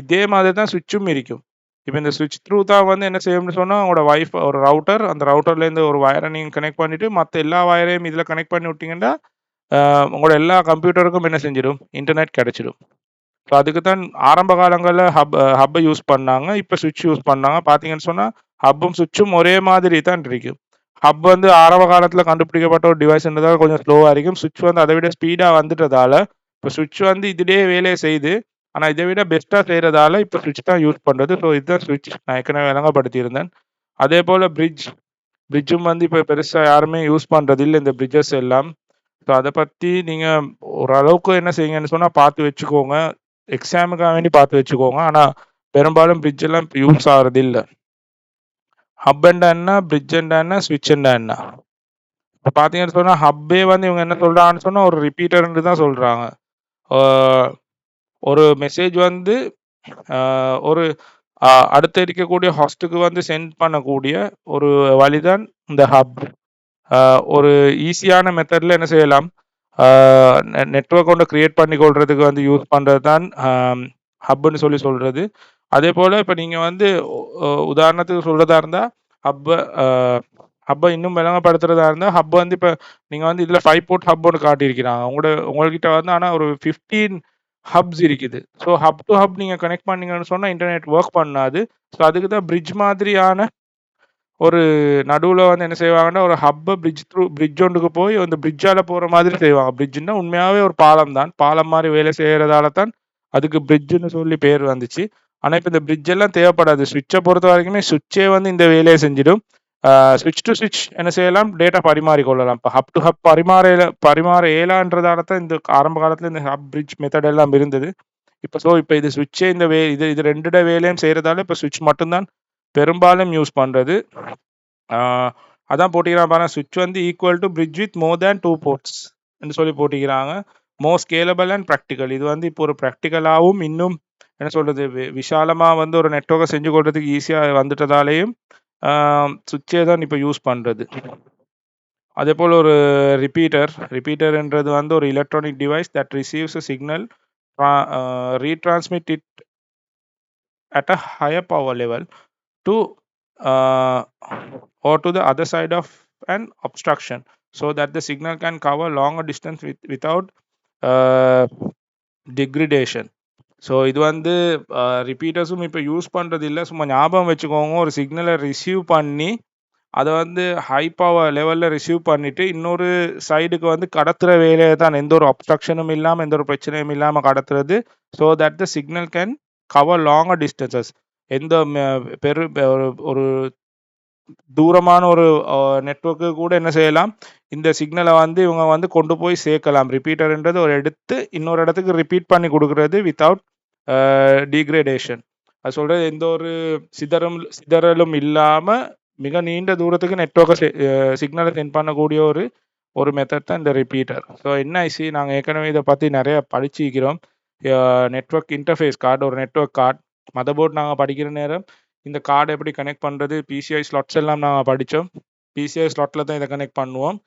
இதே மாதிரி தான் சுவிட்சும் இருக்கும். இப்போ இந்த சுவிட்ச் த்ரூ தான் வந்து என்ன செய்யணும்னு சொன்னால், உங்களோட ஒரு ரவுட்டர், அந்த ரவுட்டர்லேருந்து ஒரு வயரை நீங்கள் கனெக்ட் பண்ணிவிட்டு மற்ற எல்லா வயரையும் இதில் கனெக்ட் பண்ணி விட்டிங்கன்னா உங்களோட எல்லா கம்ப்யூட்டருக்கும் என்ன செஞ்சிடும், இன்டர்நெட் கிடச்சிடும். ஸோ அதுக்கு தான் ஆரம்ப காலங்களில் ஹப்பை யூஸ் பண்ணாங்க. இப்போ சுவிட்ச் யூஸ் பண்ணாங்க. பார்த்தீங்கன்னு சொன்னால் ஹப்பும் சுவிட்சும் ஒரே மாதிரி தான் இருக்கும். ஹப் வந்து ஆரம்ப காலத்தில் கண்டுபிடிக்கப்பட்ட ஒரு டிவைஸ்ன்றதால கொஞ்சம் ஸ்லோவாக இருக்கும். சுவிட்ச் வந்து அதை விட ஸ்பீடாக வந்துட்டதால இப்போ சுவிட்ச் வந்து இதிலே வேலையை செய்யுது. ஆனால் இதை விட பெஸ்ட்டாக செய்கிறதால இப்போ சுவிட்ச் தான் யூஸ் பண்ணுறது. ஸோ இதுதான் சுவிட்ச் நான் ஏற்கனவே விளங்கப்படுத்தியிருந்தேன். அதே போல் பிரிட்ஜும் வந்து இப்போ பெருசாக யாருமே யூஸ் பண்ணுறது இல்லை, இந்த பிரிட்ஜஸ் எல்லாம். ஸோ அதை பற்றி நீங்கள் ஓரளவுக்கு என்ன செய்யுங்கன்னு சொன்னால் பார்த்து வச்சுக்கோங்க. எக்ஸாமுக்காக வேண்டி பார்த்து வச்சுக்கோங்க. ஆனால் பெரும்பாலும் பிரிட்ஜ் எல்லாம் இப்போ யூஸ் ஆகிறது இல்லை. ஹப் அண்ட் என்ன, பிரிட்ஜ் அண்ட் என்ன, ஸ்விட்ச் அண்ட் என்ன. இப்போ பார்த்தீங்கன்னு சொன்னால் ஹப்பே வந்து இவங்க என்ன சொல்கிறாங்கன்னு சொன்னால் ஒரு ரிப்பீட்டர்ன்னு தான் சொல்கிறாங்க. ஒரு மெசேஜ் வந்து ஒரு அடுத்து இருக்கக்கூடிய ஹாஸ்ட்டுக்கு வந்து சென்ட் பண்ணக்கூடிய ஒரு வழிதான் இந்த ஹப். ஒரு ஈஸியான மெத்தடில் என்ன செய்யலாம், நெட்வொர்க் ஒன்று க்ரியேட் பண்ணி கொள்றதுக்கு வந்து யூஸ் பண்ணுறது தான் ஹப்புன்னு சொல்கிறது. அதே போல் இப்போ நீங்கள் வந்து உதாரணத்துக்கு சொல்கிறதா இருந்தால் ஹப்பை இன்னும் விளங்கப்படுத்துறதா இருந்தால் ஹப் வந்து இப்போ நீங்கள் வந்து இதில் 5 போர்ட் ஹப் ஒன்று காட்டியிருக்கிறாங்க உங்கள்கிட்ட வந்து. ஆனால் ஒரு 15 ஹப்ஸ் இருக்குது. ஸோ ஹப் டு ஹப் நீங்கள் கனெக்ட் பண்ணீங்கன்னு சொன்னால் இன்டர்நெட் ஒர்க் பண்ணாது. ஸோ அதுக்கு தான் பிரிட்ஜ் மாதிரியான ஒரு நடுவில் வந்து என்ன செய்வாங்கன்னா, ஒரு ஹப்பை பிரிட்ஜ் ஒன்றுக்கு போய் அந்த பிரிட்ஜால் போகிற மாதிரி செய்வாங்க. பிரிட்ஜுன்னா உண்மையாகவே ஒரு பாலம் தான். பாலம் மாதிரி வேலை செய்கிறதால தான் அதுக்கு பிரிட்ஜுன்னு சொல்லி பேர் வந்துச்சு. ஆனால் இப்போ இந்த பிரிட்ஜ் எல்லாம் தேவைப்படாது. சுவிட்சை பொறுத்த வரைக்குமே சுவிட்சே வந்து இந்த வேலையை செஞ்சிடும். சுவிட்ச் டு சுவிட்ச் என்ன செய்யலாம், டேட்டா பரிமாறிக்கொள்ளலாம். இப்போ ஹப் டு ஹப் பரிமாற இயலான்றதால தான் இந்த ஆரம்ப காலத்தில் இந்த ஹப் பிரிட்ஜ் மெத்தட் எல்லாம் இருந்தது. இப்போ இது சுவிட்சே இது 2 வேலையும் செய்கிறதால இப்போ சுவிட்ச் மட்டும்தான் பெரும்பாலும் யூஸ் பண்ணுறது. அதான் போட்டிக்கிறான் பாருங்க, சுவிட்ச் வந்து equal to bridge with more than 2 ports என்று சொல்லி போட்டிக்கிறாங்க. More scalable and practical. இது வந்து இப்போ ஒரு ப்ராக்டிக்கலாகவும் இன்னும் என்ன சொல்கிறது, விஷாலமாக வந்து ஒரு நெட்வொர்க்கை செஞ்சு கொள்றதுக்கு ஈஸியாக வந்துட்டதாலேயும் சுவிட்சே தான் இப்போ யூஸ் பண்ணுறது. அதே போல் ஒரு ரிப்பீட்டர்ன்றது வந்து ஒரு electronic device that receives a signal, retransmit it at a higher power level to or to the other side of an obstruction so that the signal can cover longer distance without degradation. So இது வந்து ரிப்பீட்டர்ஸும் இப்போ use பண்ணுறது இல்லை. சும்மா ஞாபகம் வச்சுக்கோங்க, ஒரு சிக்னலை ரிசீவ் பண்ணி அதை வந்து ஹை பவர் லெவலில் ரிசீவ் பண்ணிவிட்டு இன்னொரு சைடுக்கு வந்து கடத்துகிற வேலையை தான், எந்த ஒரு அப்ஸ்ட்ரக்ஷனும் இல்லாமல் எந்த ஒரு பிரச்சனையும் இல்லாமல் கடத்துறது. So that the signal can cover longer distances. எந்த ஒரு தூரமான ஒரு நெட்வொர்க்கு கூட என்ன செய்யலாம், இந்த சிக்னலை வந்து இவங்க வந்து கொண்டு போய் சேர்க்கலாம். ரிப்பீட்டர்ன்றது ஒரு எடுத்து இன்னொரு இடத்துக்கு ரிப்பீட் பண்ணி கொடுக்கறது வித்தவுட் டீக்ரேடேஷன். அது சொல்கிறது எந்த ஒரு சிதறலும் இல்லாமல் மிக நீண்ட தூரத்துக்கு நெட்வொர்க்கை சிக்னலை சென்ட் பண்ணக்கூடிய ஒரு ஒரு மெத்தட் தான் இந்த ரிப்பீட்டர். ஸோ என்ஐசி நாங்கள் ஏற்கனவே இதை பற்றி நிறைய படிச்சிக்கிறோம். நெட்வொர்க் இன்டர்ஃபேஸ் கார்டு, ஒரு நெட்வொர்க் கார்டு, மதர்போர்ட் நாங்கள் படிக்கிற நேரம் இந்த கார்டு எப்படி கனெக்ட் பண்ணுறது, பிசிஐ ஸ்லாட்ஸ் எல்லாம் நாங்கள் படித்தோம். பிசிஐ ஸ்லாட்டில் தான் இதை கனெக்ட் பண்ணுவோம்.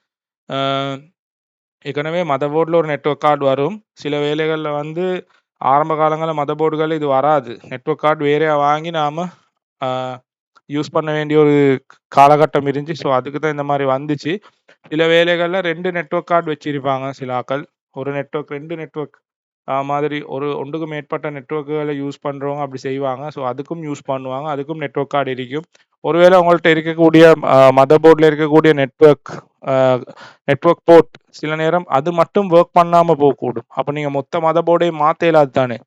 ஏற்கனவே மதர்போர்டில் ஒரு நெட்வொர்க் கார்டு வரும். சில வேலைகளில் வந்து ஆரம்ப காலங்களில் மதர்போர்டுகள் இது வராது. நெட்வொர்க் கார்டு வேறையா வாங்கி நாம் யூஸ் பண்ண வேண்டிய ஒரு காலகட்டம் இருந்துச்சு. ஸோ அதுக்கு தான் இந்த மாதிரி வந்துச்சு. சில வேலைகளில் 2 நெட்வொர்க் கார்டு வச்சிருப்பாங்க சில ஆக்கள். ஒரு நெட்வொர்க் 2 நெட்வொர்க் மாதிரி ஒன்றுக்கு மேற்பட்ட நெட்வொர்க்குகளை யூஸ் பண்ணுறவங்க அப்படி செய்வாங்க. ஸோ அதுக்கும் யூஸ் பண்ணுவாங்க. அதுக்கும் நெட்வொர்க் கார்டு இருக்கும். ஒருவேளை உங்கள்கிட்ட இருக்கக்கூடிய மதர்போர்டில் இருக்கக்கூடிய நெட்வொர்க் போர்ட் சில நேரம் அது மட்டும் ஒர்க் பண்ணாமல் போகக்கூடும். அப்போ நீங்கள் மொத்த மதர்போர்டையும் மாற்ற இல்லாது தானே.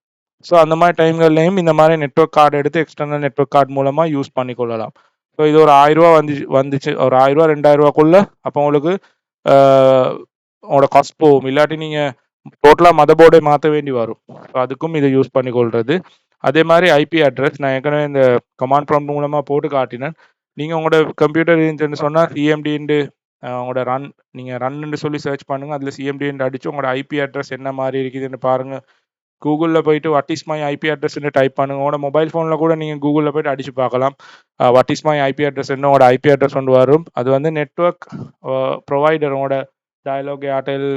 ஸோ அந்த மாதிரி டைம்கள்லையும் இந்த மாதிரி நெட்வொர்க் கார்டு எடுத்து எக்ஸ்டர்னல் நெட்வொர்க் கார்டு மூலமாக யூஸ் பண்ணிக்கொள்ளலாம். ஸோ இது ஒரு 1000 ரூபா வந்துச்சு ஒரு 1000 ரூபா 2000 ரூபாக்குள்ள. அப்போ உங்களுக்கு உங்களோட காஸ்ட் போகும். இல்லாட்டி நீங்கள் டோட்டலாக மதர்போர்டை மாற்ற வேண்டி வரும். ஸோ அதுக்கும் இதை யூஸ் பண்ணிக்கொள்வது. அதே மாதிரி ஐபி அட்ரஸ் நான் ஏற்கனவே இந்த கமாண்ட் ப்ராம்ப்ட் மூலமாக போட்டு காட்டினேன். நீங்கள் உங்களோட கம்ப்யூட்டர் இருந்துச்சுன்னு சொன்னால் சிஎம்டின்னு உங்களோட நீங்கள் ரன்னு சொல்லி சர்ச் பண்ணுங்கள். அதில் சிஎம்டின்னு அடித்து உங்களோட ஐபி அட்ரஸ் என்ன மாதிரி இருக்குதுன்னு பாருங்கள். கூகுளில் போயிட்டு வாட் இஸ் மை ஐபி அட்ரஸ்ன்னு டைப் பண்ணுங்கள். உங்களோட மொபைல் ஃபோனில் கூட நீங்கள் கூகுளில் போய்ட்டு அடித்து பார்க்கலாம். What is my IP address என்ன உங்களோட ஐபி அட்ரஸ் கொண்டு வரும். அது வந்து நெட்வொர்க் ப்ரொவைடர் உங்களோட டயலாக், ஏர்டெல்,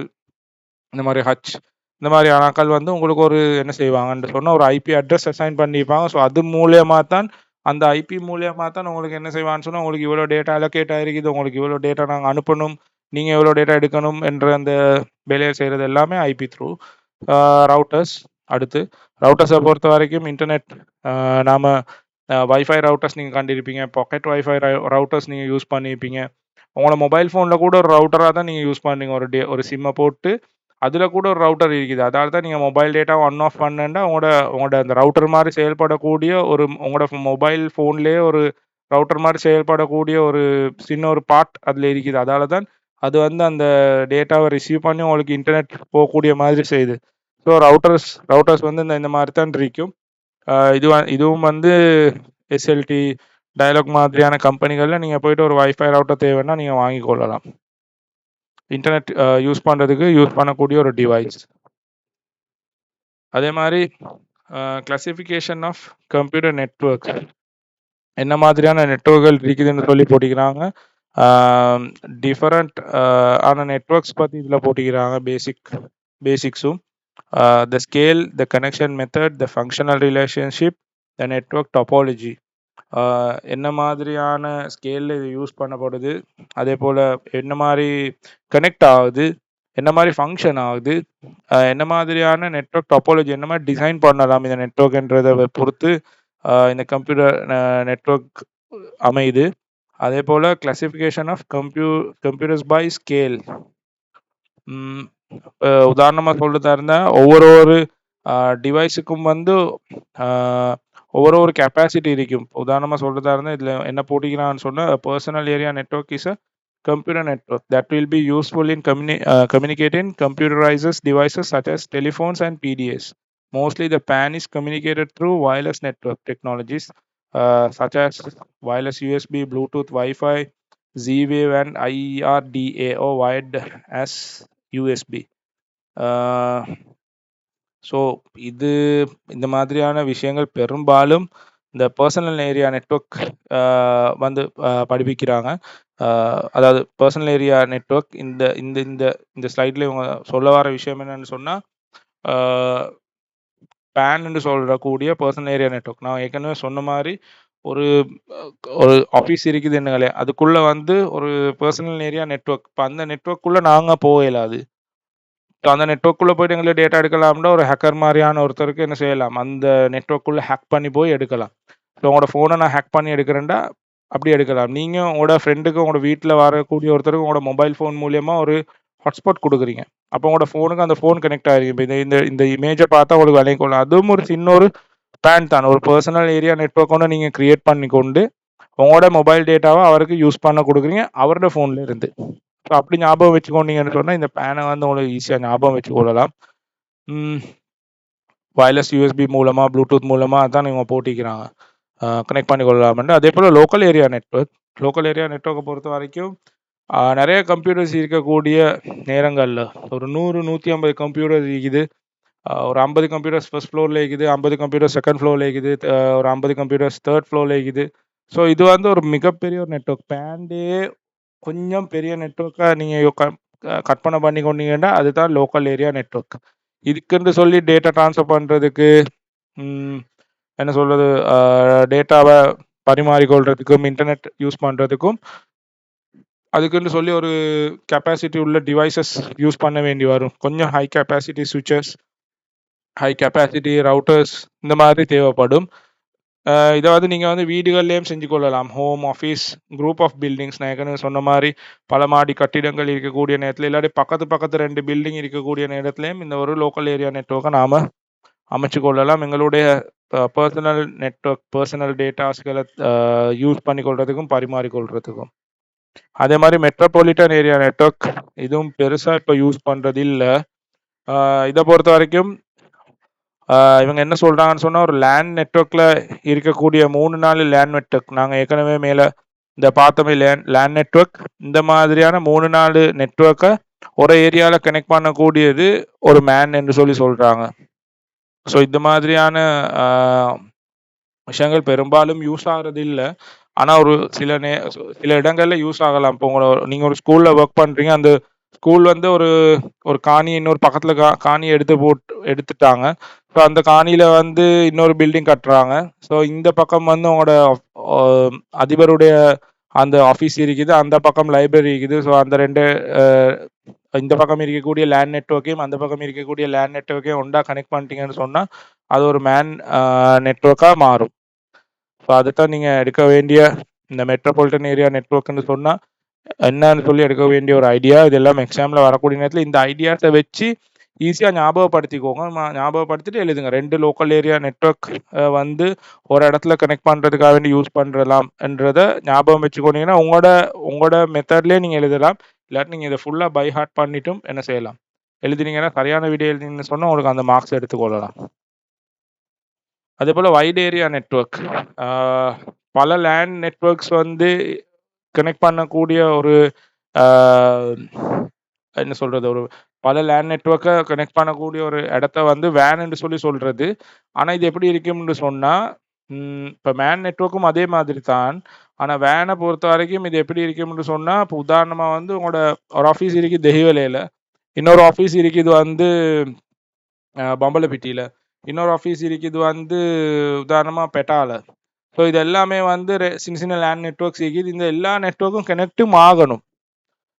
இந்த மாதிரி ஹச், இந்த மாதிரி ஆனாக்கள் வந்து உங்களுக்கு ஒரு என்ன செய்வாங்கன்னு சொன்னால் ஒரு ஐபி அட்ரஸ் அசைன் பண்ணிப்பாங்க. ஸோ அது மூலியமாக தான் அந்த ஐபி மூலியமாக தான் உங்களுக்கு என்ன செய்வான்னு சொன்னால் உங்களுக்கு இவ்வளோ டேட்டா அலோகேட் ஆகிருக்குது, உங்களுக்கு இவ்வளோ டேட்டா நாங்கள் அனுப்பணும், நீங்கள் எவ்வளோ டேட்டா எடுக்கணும் என்ற அந்த வேலையை செய்கிறது எல்லாமே ஐபி த்ரூ ரவுட்டர்ஸ். அடுத்து ரவுட்டர்ஸை பொறுத்த வரைக்கும் இன்டர்நெட் நாம் வைஃபை ரவுட்டர்ஸ் நீங்கள் கண்டிருப்பீங்க, பாக்கெட் வைஃபை ரவுட்டர்ஸ் நீங்கள் யூஸ் பண்ணியிருப்பீங்க. உங்களோட மொபைல் ஃபோனில் கூட ஒரு ரவுட்டராக தான் நீங்கள் யூஸ் பண்ணுறீங்க. ஒரு சிம்மை போட்டு அதில் கூட ஒரு ரவுட்டர் இருக்குது. அதால் தான் நீங்கள் மொபைல் டேட்டா ஆன் ஆஃப் பண்ணேன்னா உங்களோட அந்த ரவுட்டர் மாதிரி செயல்படக்கூடிய உங்களோட மொபைல் ஃபோன்லேயே ஒரு ரவுட்டர் மாதிரி செயல்படக்கூடிய ஒரு சின்ன ஒரு பார்ட் அதில் இருக்குது. அதால் தான் அது வந்து அந்த டேட்டாவை ரிசீவ் பண்ணி உங்களுக்கு இன்டர்நெட் போகக்கூடிய மாதிரி செய்யுது. ஸோ ரவுட்டர்ஸ் வந்து இந்த மாதிரி தான் இருக்கும். இதுவும் வந்து எஸ்எல்டி, டயலாக் மாதிரியான கம்பெனிகளில் நீங்கள் போய்ட்டு ஒரு வைஃபை ரவுட்டர் தேவைன்னா நீங்கள் வாங்கி கொள்ளலாம். இன்டர்நெட் யூஸ் பண்ணுறதுக்கு யூஸ் பண்ணக்கூடிய ஒரு டிவைஸ். அதே மாதிரி கிளாசிஃபிகேஷன் ஆஃப் கம்ப்யூட்டர் நெட்வொர்க், என்ன மாதிரியான நெட்வொர்க்குகள் இருக்குதுன்னு சொல்லி போட்டிக்கிறாங்க. டிஃபரண்ட் ஆன நெட்வொர்க்ஸ் பற்றி இதில் போட்டிக்கிறாங்க. பேசிக்ஸும் the scale, the connection method, the functional relationship, the network topology, என்ன மாதிரியான ஸ்கேலில் இது யூஸ் பண்ணப்படுது, அதே போல் என்ன மாதிரி கனெக்ட் ஆகுது, என்ன மாதிரி ஃபங்க்ஷன் ஆகுது, என்ன மாதிரியான நெட்வொர்க் டாப்பாலஜி, என்ன மாதிரி டிசைன் பண்ணலாம் இந்த நெட்வொர்க்ன்றதை பொறுத்து இந்த கம்ப்யூட்டர் நெட்வொர்க் அமையுது. அதே போல் classification of computers by scale. உதாரணமாக சொல்றதா இருந்தால் ஒவ்வொரு டிவைஸுக்கும் வந்து ஒவ்வொரு கெப்பாசிட்டி இருக்கும். உதாரணமாக சொல்றதா இருந்தால் இதில் என்ன போட்டிக்கிறான்னு சொன்னால் personal area network is a computer network that will be useful in communicating computerized devices such as telephones and PDAs. Mostly the PAN is communicated through wireless network technologies such as wireless USB, Bluetooth, Wi-Fi, Z-Wave and IRDA or wired as USB. So இந்த மாதிரியான விஷயங்கள் பெரும்பாலும் இந்த personal area network வந்து படிப்பிக்கிறாங்க. அதாவது personal area network இந்த இந்த இந்த இந்த ஸ்லைடில் இவங்க சொல்ல வர விஷயம் என்னன்னு சொன்னால் பேன்னு சொல்லக்கூடிய பர்சனல் ஏரியா நெட்வொர்க். நான் ஏற்கனவே சொன்ன மாதிரி ஒரு ஆஃபீஸ் இருக்குது என்னங்களே, அதுக்குள்ளே வந்து ஒரு பர்சனல் ஏரியா நெட்வொர்க். இப்போ அந்த நெட்வொர்க்குள்ளே நாங்கள் போகலாது. அந்த நெட்வொர்க்குள்ளே போய்ட்டு எங்களுக்கு டேட்டா எடுக்கலாம்னா ஒரு ஹேக்கர் மாதிரியான ஒருத்தருக்கு என்ன செய்யலாம், அந்த நெட்வொர்க்குள்ளே ஹேக் பண்ணி போய் எடுக்கலாம். ஸோ உங்களோட ஃபோனை நான் ஹேக் பண்ணி எடுக்கிறேன்டா அப்படி எடுக்கலாம். நீங்கள் உங்களோட ஃப்ரெண்டுக்கு உங்களோட வீட்டில் வரக்கூடிய ஒருத்தருக்கு உங்களோட மொபைல் ஃபோன் மூலியமாக ஒரு ஹாட்ஸ்பாட் கொடுக்குறீங்க. அப்போ உங்களோட ஃபோனுக்கு அந்த ஃபோன் கனெக்ட் ஆகிருக்கு. இப்போ இந்த இமேஜை பார்த்தா உங்களுக்கு விளைக்கொள்ளலாம். அதுவும் ஒரு சின்ன ஒரு பேன் தான். ஒரு பர்சனல் ஏரியா நெட்வொர்க் ஒன்று நீங்கள் க்ரியேட் பண்ணி கொண்டு உங்களோட மொபைல் டேட்டாவை அவருக்கு யூஸ் பண்ண கொடுக்குறீங்க அவரோட ஃபோனில் இருந்து. ஸோ அப்படி ஞாபகம் வச்சுக்கொண்டீங்கன்னு சொன்னால் இந்த பேனை வந்து உங்களுக்கு ஈஸியாக ஞாபகம் வச்சுக்கொள்ளலாம். வயர்லெஸ் யூஎஸ்பி மூலமாக ப்ளூடூத் மூலமாக தான் நீங்கள் போட்டிக்கிறாங்க கனெக்ட் பண்ணி கொள்ளலாம்னு. அதே போல் லோக்கல் ஏரியா நெட்வொர்க்கை பொறுத்த வரைக்கும் நிறைய கம்ப்யூட்டர்ஸ் இருக்கக்கூடிய நேரங்களில் ஒரு 100-150 கம்ப்யூட்டர்ஸ் இருக்குது. ஒரு 50 கம்ப்யூட்டர்ஸ் ஃபர்ஸ்ட் ஃப்ளோரில் இருக்குது, 50 கம்ப்யூட்டர்ஸ் செகண்ட் ஃப்ளோரில் இருக்குது, ஒரு 50 கம்ப்யூட்டர்ஸ் தேர்ட் ஃப்ளோரில் இருக்குது. ஸோ இது வந்து ஒரு மிகப்பெரிய ஒரு நெட்வொர்க். பேண்டே கொஞ்சம் பெரிய நெட்வொர்க்கை நீங்கள் கற்பனை பண்ணி கொண்டீங்கன்னா அதுதான் லோக்கல் ஏரியா நெட்வொர்க். இதுக்குன்னு சொல்லி டேட்டா ட்ரான்ஸ்ஃபர் பண்ணுறதுக்கு என்ன சொல்கிறது, டேட்டாவை பரிமாறிக்கொள்றதுக்கும் இன்டர்நெட் யூஸ் பண்ணுறதுக்கும் அதுக்குன்னு சொல்லி ஒரு கெப்பாசிட்டி உள்ள டிவைசஸ் யூஸ் பண்ண வேண்டி வரும். கொஞ்சம் high capacity switches, high capacity routers இந்த மாதிரி தேவைப்படும். இதை வந்து நீங்கள் வந்து வீடுகள்லேயும் செஞ்சு கொள்ளலாம். Home office group of buildings, நான் ஏற்கனவே சொன்ன மாதிரி பல மாடி கட்டிடங்கள் இருக்கக்கூடிய நேரத்தில் இல்லாட்டி பக்கத்து 2 பில்டிங் இருக்கக்கூடிய நேரத்துலையும் இந்த ஒரு லோக்கல் ஏரியா நெட்வொர்க்கை நாம் அமைச்சு கொள்ளலாம். எங்களுடைய பர்சனல் டேட்டாஸ்களை யூஸ் பண்ணிக்கொள்றதுக்கும் பரிமாறிக்கொள்றதுக்கும். அதே மாதிரி மெட்ரோபாலிட்டன் ஏரியா நெட்வொர்க் இதுவும் பெருசாக இப்போ யூஸ் பண்ணுறது இல்லை. இதை பொறுத்த வரைக்கும் இவங்க என்ன சொல்கிறாங்கன்னு சொன்னால் ஒரு லேண்ட் நெட்வொர்க்கில் இருக்கக்கூடிய 3-4 லேண்ட் நெட்வொர்க், நாங்கள் ஏற்கனவே மேலே இந்த பார்த்தோமே லேண்ட் நெட்வொர்க், இந்த மாதிரியான 3-4 நெட்வொர்க்கை ஒரு ஏரியாவில் கனெக்ட் பண்ணக்கூடியது ஒரு மேன் என்று சொல்லி சொல்கிறாங்க. ஸோ இந்த மாதிரியான விஷயங்கள் பெரும்பாலும் யூஸ் ஆகிறது இல்லை. ஆனால் ஒரு சில இடங்களில் யூஸ் ஆகலாம். இப்போ நீங்கள் ஒரு ஸ்கூலில் ஒர்க் பண்ணுறீங்க, அந்த ஸ்கூல் வந்து ஒரு காணி இன்னொரு பக்கத்தில் காணியை எடுத்துட்டாங்க. ஸோ அந்த காணியில் வந்து இன்னொரு பில்டிங் கட்டுறாங்க. ஸோ இந்த பக்கம் வந்து உங்களோட அதிபருடைய அந்த ஆஃபீஸ் இருக்குது, அந்த பக்கம் லைப்ரரி இருக்குது. ஸோ அந்த இந்த பக்கம் இருக்கக்கூடிய லேண்ட் நெட்வொர்க்கையும் அந்த பக்கம் இருக்கக்கூடிய லேண்ட் நெட்வொர்க்கையும் ஒன்றா கனெக்ட் பண்ணிட்டீங்கன்னு சொன்னால் அது ஒரு மேன் நெட்வொர்க்காக மாறும். ஸோ அதுதான் நீங்கள் எடுக்க வேண்டிய இந்த மெட்ரோபாலிட்டன் ஏரியா நெட்வொர்க்னு சொன்னால் என்னன்னு சொல்லி எடுக்க வேண்டிய ஒரு ஐடியா. இதெல்லாம் எக்ஸாமில் வரக்கூடிய நேரத்தில் இந்த ஐடியாஸை வச்சு ஈஸியாக ஞாபகப்படுத்திக்கோங்க. ஞாபகப்படுத்திட்டு எழுதுங்க. 2 லோக்கல் ஏரியா நெட்வொர்க் வந்து ஒரு இடத்துல கனெக்ட் பண்ணுறதுக்காக வேண்டி யூஸ் பண்ணலாம்ன்றதை ஞாபகம் வச்சுக்கோனீங்கன்னா உங்களோட மெத்தட்லேயே நீங்கள் எழுதலாம். இல்லாட்டி நீங்கள் இதை ஃபுல்லாக பை ஹார்ட் பண்ணிட்டும் என்ன செய்யலாம், எழுதினீங்கன்னா சரியான வீடியோ எழுதினீங்கன்னு சொன்னால் உங்களுக்கு அந்த மார்க்ஸ் எடுத்துக்கொள்ளலாம். அதே போல் வைட் ஏரியா நெட்வொர்க், பல லேண்ட் நெட்வொர்க்ஸ் வந்து கனெக்ட் பண்ணக்கூடிய ஒரு என்ன சொல்கிறது, ஒரு பல லேண்ட் நெட்வொர்க்கை கனெக்ட் பண்ணக்கூடிய ஒரு இடத்த வந்து வேன்னு சொல்லி சொல்கிறது. ஆனால் இது எப்படி இருக்கும்னு சொன்னால் இப்போ மேன் நெட்வொர்க்கும் அதே மாதிரி தான். ஆனால் வேனை பொறுத்த வரைக்கும் இது எப்படி இருக்கும்னு சொன்னால், இப்போ உதாரணமாக வந்து உங்களோட ஒரு ஆஃபீஸ் இருக்குது தெஹிவலையில், இன்னொரு ஆஃபீஸ் இருக்குது வந்து பம்பலப்பிட்டியில், இன்னொரு ஆஃபீஸ் இருக்குது வந்து உதாரணமாக பெட்டாவில். ஸோ இது எல்லாமே வந்து சின்ன லேண்ட் நெட்வொர்க்ஸ் இருக்குது. இந்த எல்லா நெட்வொர்க்கும் கனெக்டும் ஆகணும்.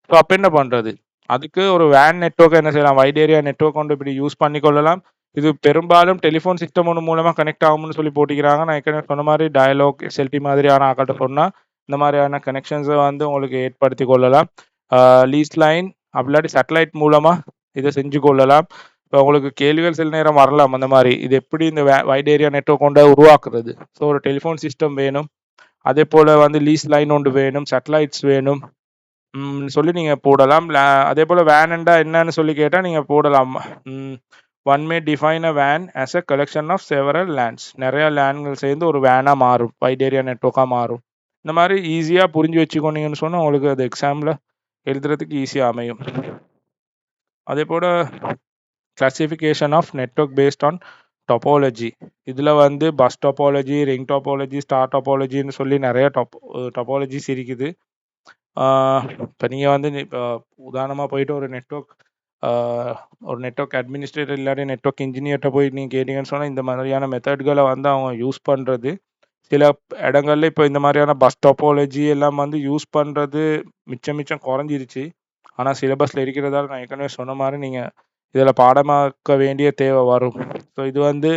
ஸோ அப்போ என்ன பண்ணுறது, அதுக்கு ஒரு வேன் நெட்வொர்க்கை என்ன செய்யலாம், வைட் ஏரியா நெட்வொர்க் கொண்டு இப்படி யூஸ் பண்ணிக்கொள்ளலாம். இது பெரும்பாலும் டெலிஃபோன் சிஸ்டம் ஒன்று மூலமாக கனெக்ட் ஆகும்னு சொல்லி போட்டிக்கிறாங்க. நான் ஏற்கனவே சொன்ன மாதிரி டயலாக் எஸ்எல்டி மாதிரியான ஆக்கள்கிட்ட சொன்னால் இந்த மாதிரியான கனெக்ஷன்ஸை வந்து உங்களுக்கு ஏற்படுத்தி கொள்ளலாம். லீஸ் லைன் அப்படி இல்லாட்டி சேட்டலைட் மூலமாக இதை செஞ்சு கொள்ளலாம். இப்போ உங்களுக்கு கேள்விகள் சில நேரம் வரலாம், அந்த மாதிரி இது எப்படி இந்த வைட் ஏரியா நெட்வொர்க் கொண்டு உருவாக்குறது. ஸோ ஒரு டெலிஃபோன் சிஸ்டம் வேணும், அதே போல் வந்து லீஸ் லைன் ஒன்று வேணும், சேட்டலைட்ஸ் வேணும் சொல்லி நீங்கள் போடலாம். அதே போல் வேன்ண்டா என்னன்னு சொல்லி கேட்டால் நீங்கள் போடலாம். ஒன் மே டிஃபைன் அ வேன் as a collection of several LANs. நிறையா லேண்ட்கள் சேர்ந்து ஒரு வேனாக மாறும், வைட் ஏரியா நெட்வொர்க்காக மாறும். இந்த மாதிரி ஈஸியாக புரிஞ்சு வச்சுக்கோனீங்கன்னு சொன்னால் உங்களுக்கு அது எக்ஸாமில் எழுதுறதுக்கு ஈஸியாக அமையும். அதே போல் classification of network based on topology. இதில் வந்து bus topology, ring topology, star டொபாலஜின்னு சொல்லி நிறைய டொபாலஜிஸ் இருக்குது. இப்போ நீங்கள் வந்து இப்போ உதாரணமாக போயிட்டு ஒரு நெட்வொர்க் அட்மினிஸ்ட்ரேட்டர் இல்லாட்டி நெட்வொர்க் இன்ஜினியர்கிட்ட போய் நீங்கள் கேட்டிங்கன்னு சொன்னால் இந்த மாதிரியான மெத்தட்களை வந்து அவங்க யூஸ் பண்ணுறது சில இடங்கள்ல இப்போ இந்த மாதிரியான பஸ் டொபாலஜி எல்லாம் வந்து யூஸ் பண்ணுறது மிச்சம் குறைஞ்சிருச்சு. ஆனால் சிலபஸில் இருக்கிறதால நான் ஏற்கனவே சொன்ன மாதிரி நீங்கள் இதில் பாடமாக்க வேண்டிய தேவை வரும். ஸோ இது வந்து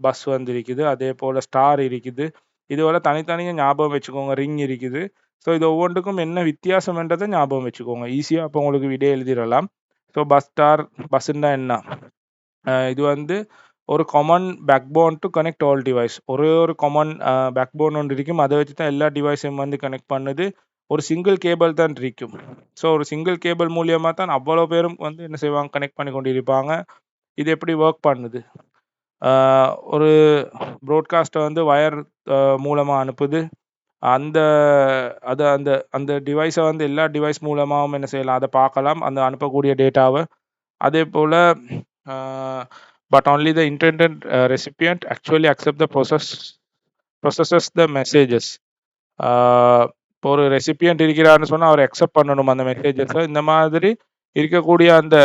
பஸ் வந்து இருக்குது, அதே போல் ஸ்டார் இருக்குது. இதுவரை தனித்தனியாக ஞாபகம் வச்சுக்கோங்க. ரிங் இருக்குது. ஸோ இது ஒவ்வொன்றுக்கும் என்ன வித்தியாசம்ன்றதை ஞாபகம் வச்சுக்கோங்க. ஈஸியாக அப்போ உங்களுக்கு விடை எழுதிடலாம். ஸோ பஸ்ஸுன்னா என்ன, இது வந்து ஒரு common backbone to connect all device. ஒரே ஒரு காமன் பேக்போன் ஒன்று இருக்கும். அதை வச்சு தான் எல்லா டிவைஸையும் வந்து கனெக்ட் பண்ணுது. ஒரு சிங்கிள் கேபிள் தான் இருக்கும். ஸோ ஒரு சிங்கிள் கேபிள் மூலியமாக தான் அவ்வளோ பேரும் வந்து என்ன செய்வாங்க, கனெக்ட் பண்ணி கொண்டு இருப்பாங்க. இது எப்படி ஒர்க் பண்ணுது? ஒரு ப்ரோட்காஸ்ட்டை வந்து வயர் மூலமாக அனுப்புது. அந்த அது அந்த அந்த டிவைஸை வந்து எல்லா டிவைஸ் மூலமாகவும் என்ன செய்யலாம், அதை பார்க்கலாம், அந்த அனுப்பக்கூடிய டேட்டாவை. அதே போல் but only the intended recipient actually accept the processes the messages. இப்போ ஒரு ரெசிபியன்ட் இருக்கிறாருன்னு சொன்னால் அவர் அக்செப்ட் பண்ணணும் அந்த மெசேஜஸை. இந்த மாதிரி இருக்கக்கூடிய அந்த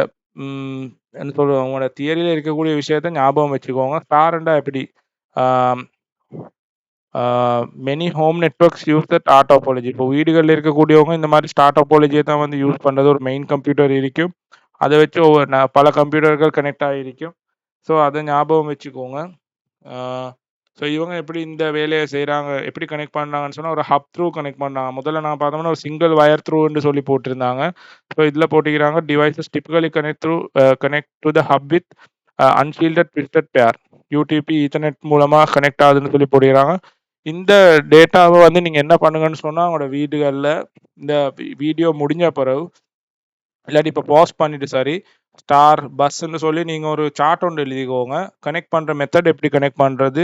என்ன சொல்லுவோம், உங்களோட தியரியில் இருக்கக்கூடிய விஷயத்த ஞாபகம் வச்சுக்கோங்க. ஸ்டார்ண்டா எப்படி many home networks use the star topology. இப்போ வீடுகளில் இருக்கக்கூடியவங்க இந்த மாதிரி ஸ்டார் டாபாலஜியை தான் வந்து யூஸ் பண்ணுறது. ஒரு மெயின் கம்ப்யூட்டர் இருக்கும், அதை வச்சு பல கம்ப்யூட்டர்கள் கனெக்ட் ஆகிருக்கும். ஸோ அதை ஞாபகம் வச்சுக்கோங்க. ஸோ இவங்க எப்படி இந்த வேலையை செய்கிறாங்க, எப்படி கனெக்ட் பண்ணாங்கன்னு சொன்னால் ஒரு ஹப் த்ரூ கனெக்ட் பண்ணாங்க. முதல்ல நான் பார்த்தோம்னா ஒரு சிங்கிள் வயர் த்ரூன்னு சொல்லி போட்டிருந்தாங்க. ஸோ இதில் போட்டிக்கிறாங்க devices typically connect to the hub with unshielded twisted pair UTP ethernet மூலமாக கனெக்ட் ஆகுதுன்னு சொல்லி போட்டிக்கிறாங்க. இந்த டேட்டாவை வந்து நீங்கள் என்ன பண்ணுங்கன்னு சொன்னால் உங்களோட வீடுகளில் இந்த வீடியோ முடிஞ்ச பிறகு இல்லாட்டி இப்போ பாஸ் பண்ணிவிட்டு சரி ஸ்டார் பஸ்ன்னு சொல்லி நீங்கள் ஒரு சார்ட் ஒன்று எழுதிக்கோங்க. கனெக்ட் பண்ணுற மெத்தட் எப்படி கனெக்ட் பண்ணுறது,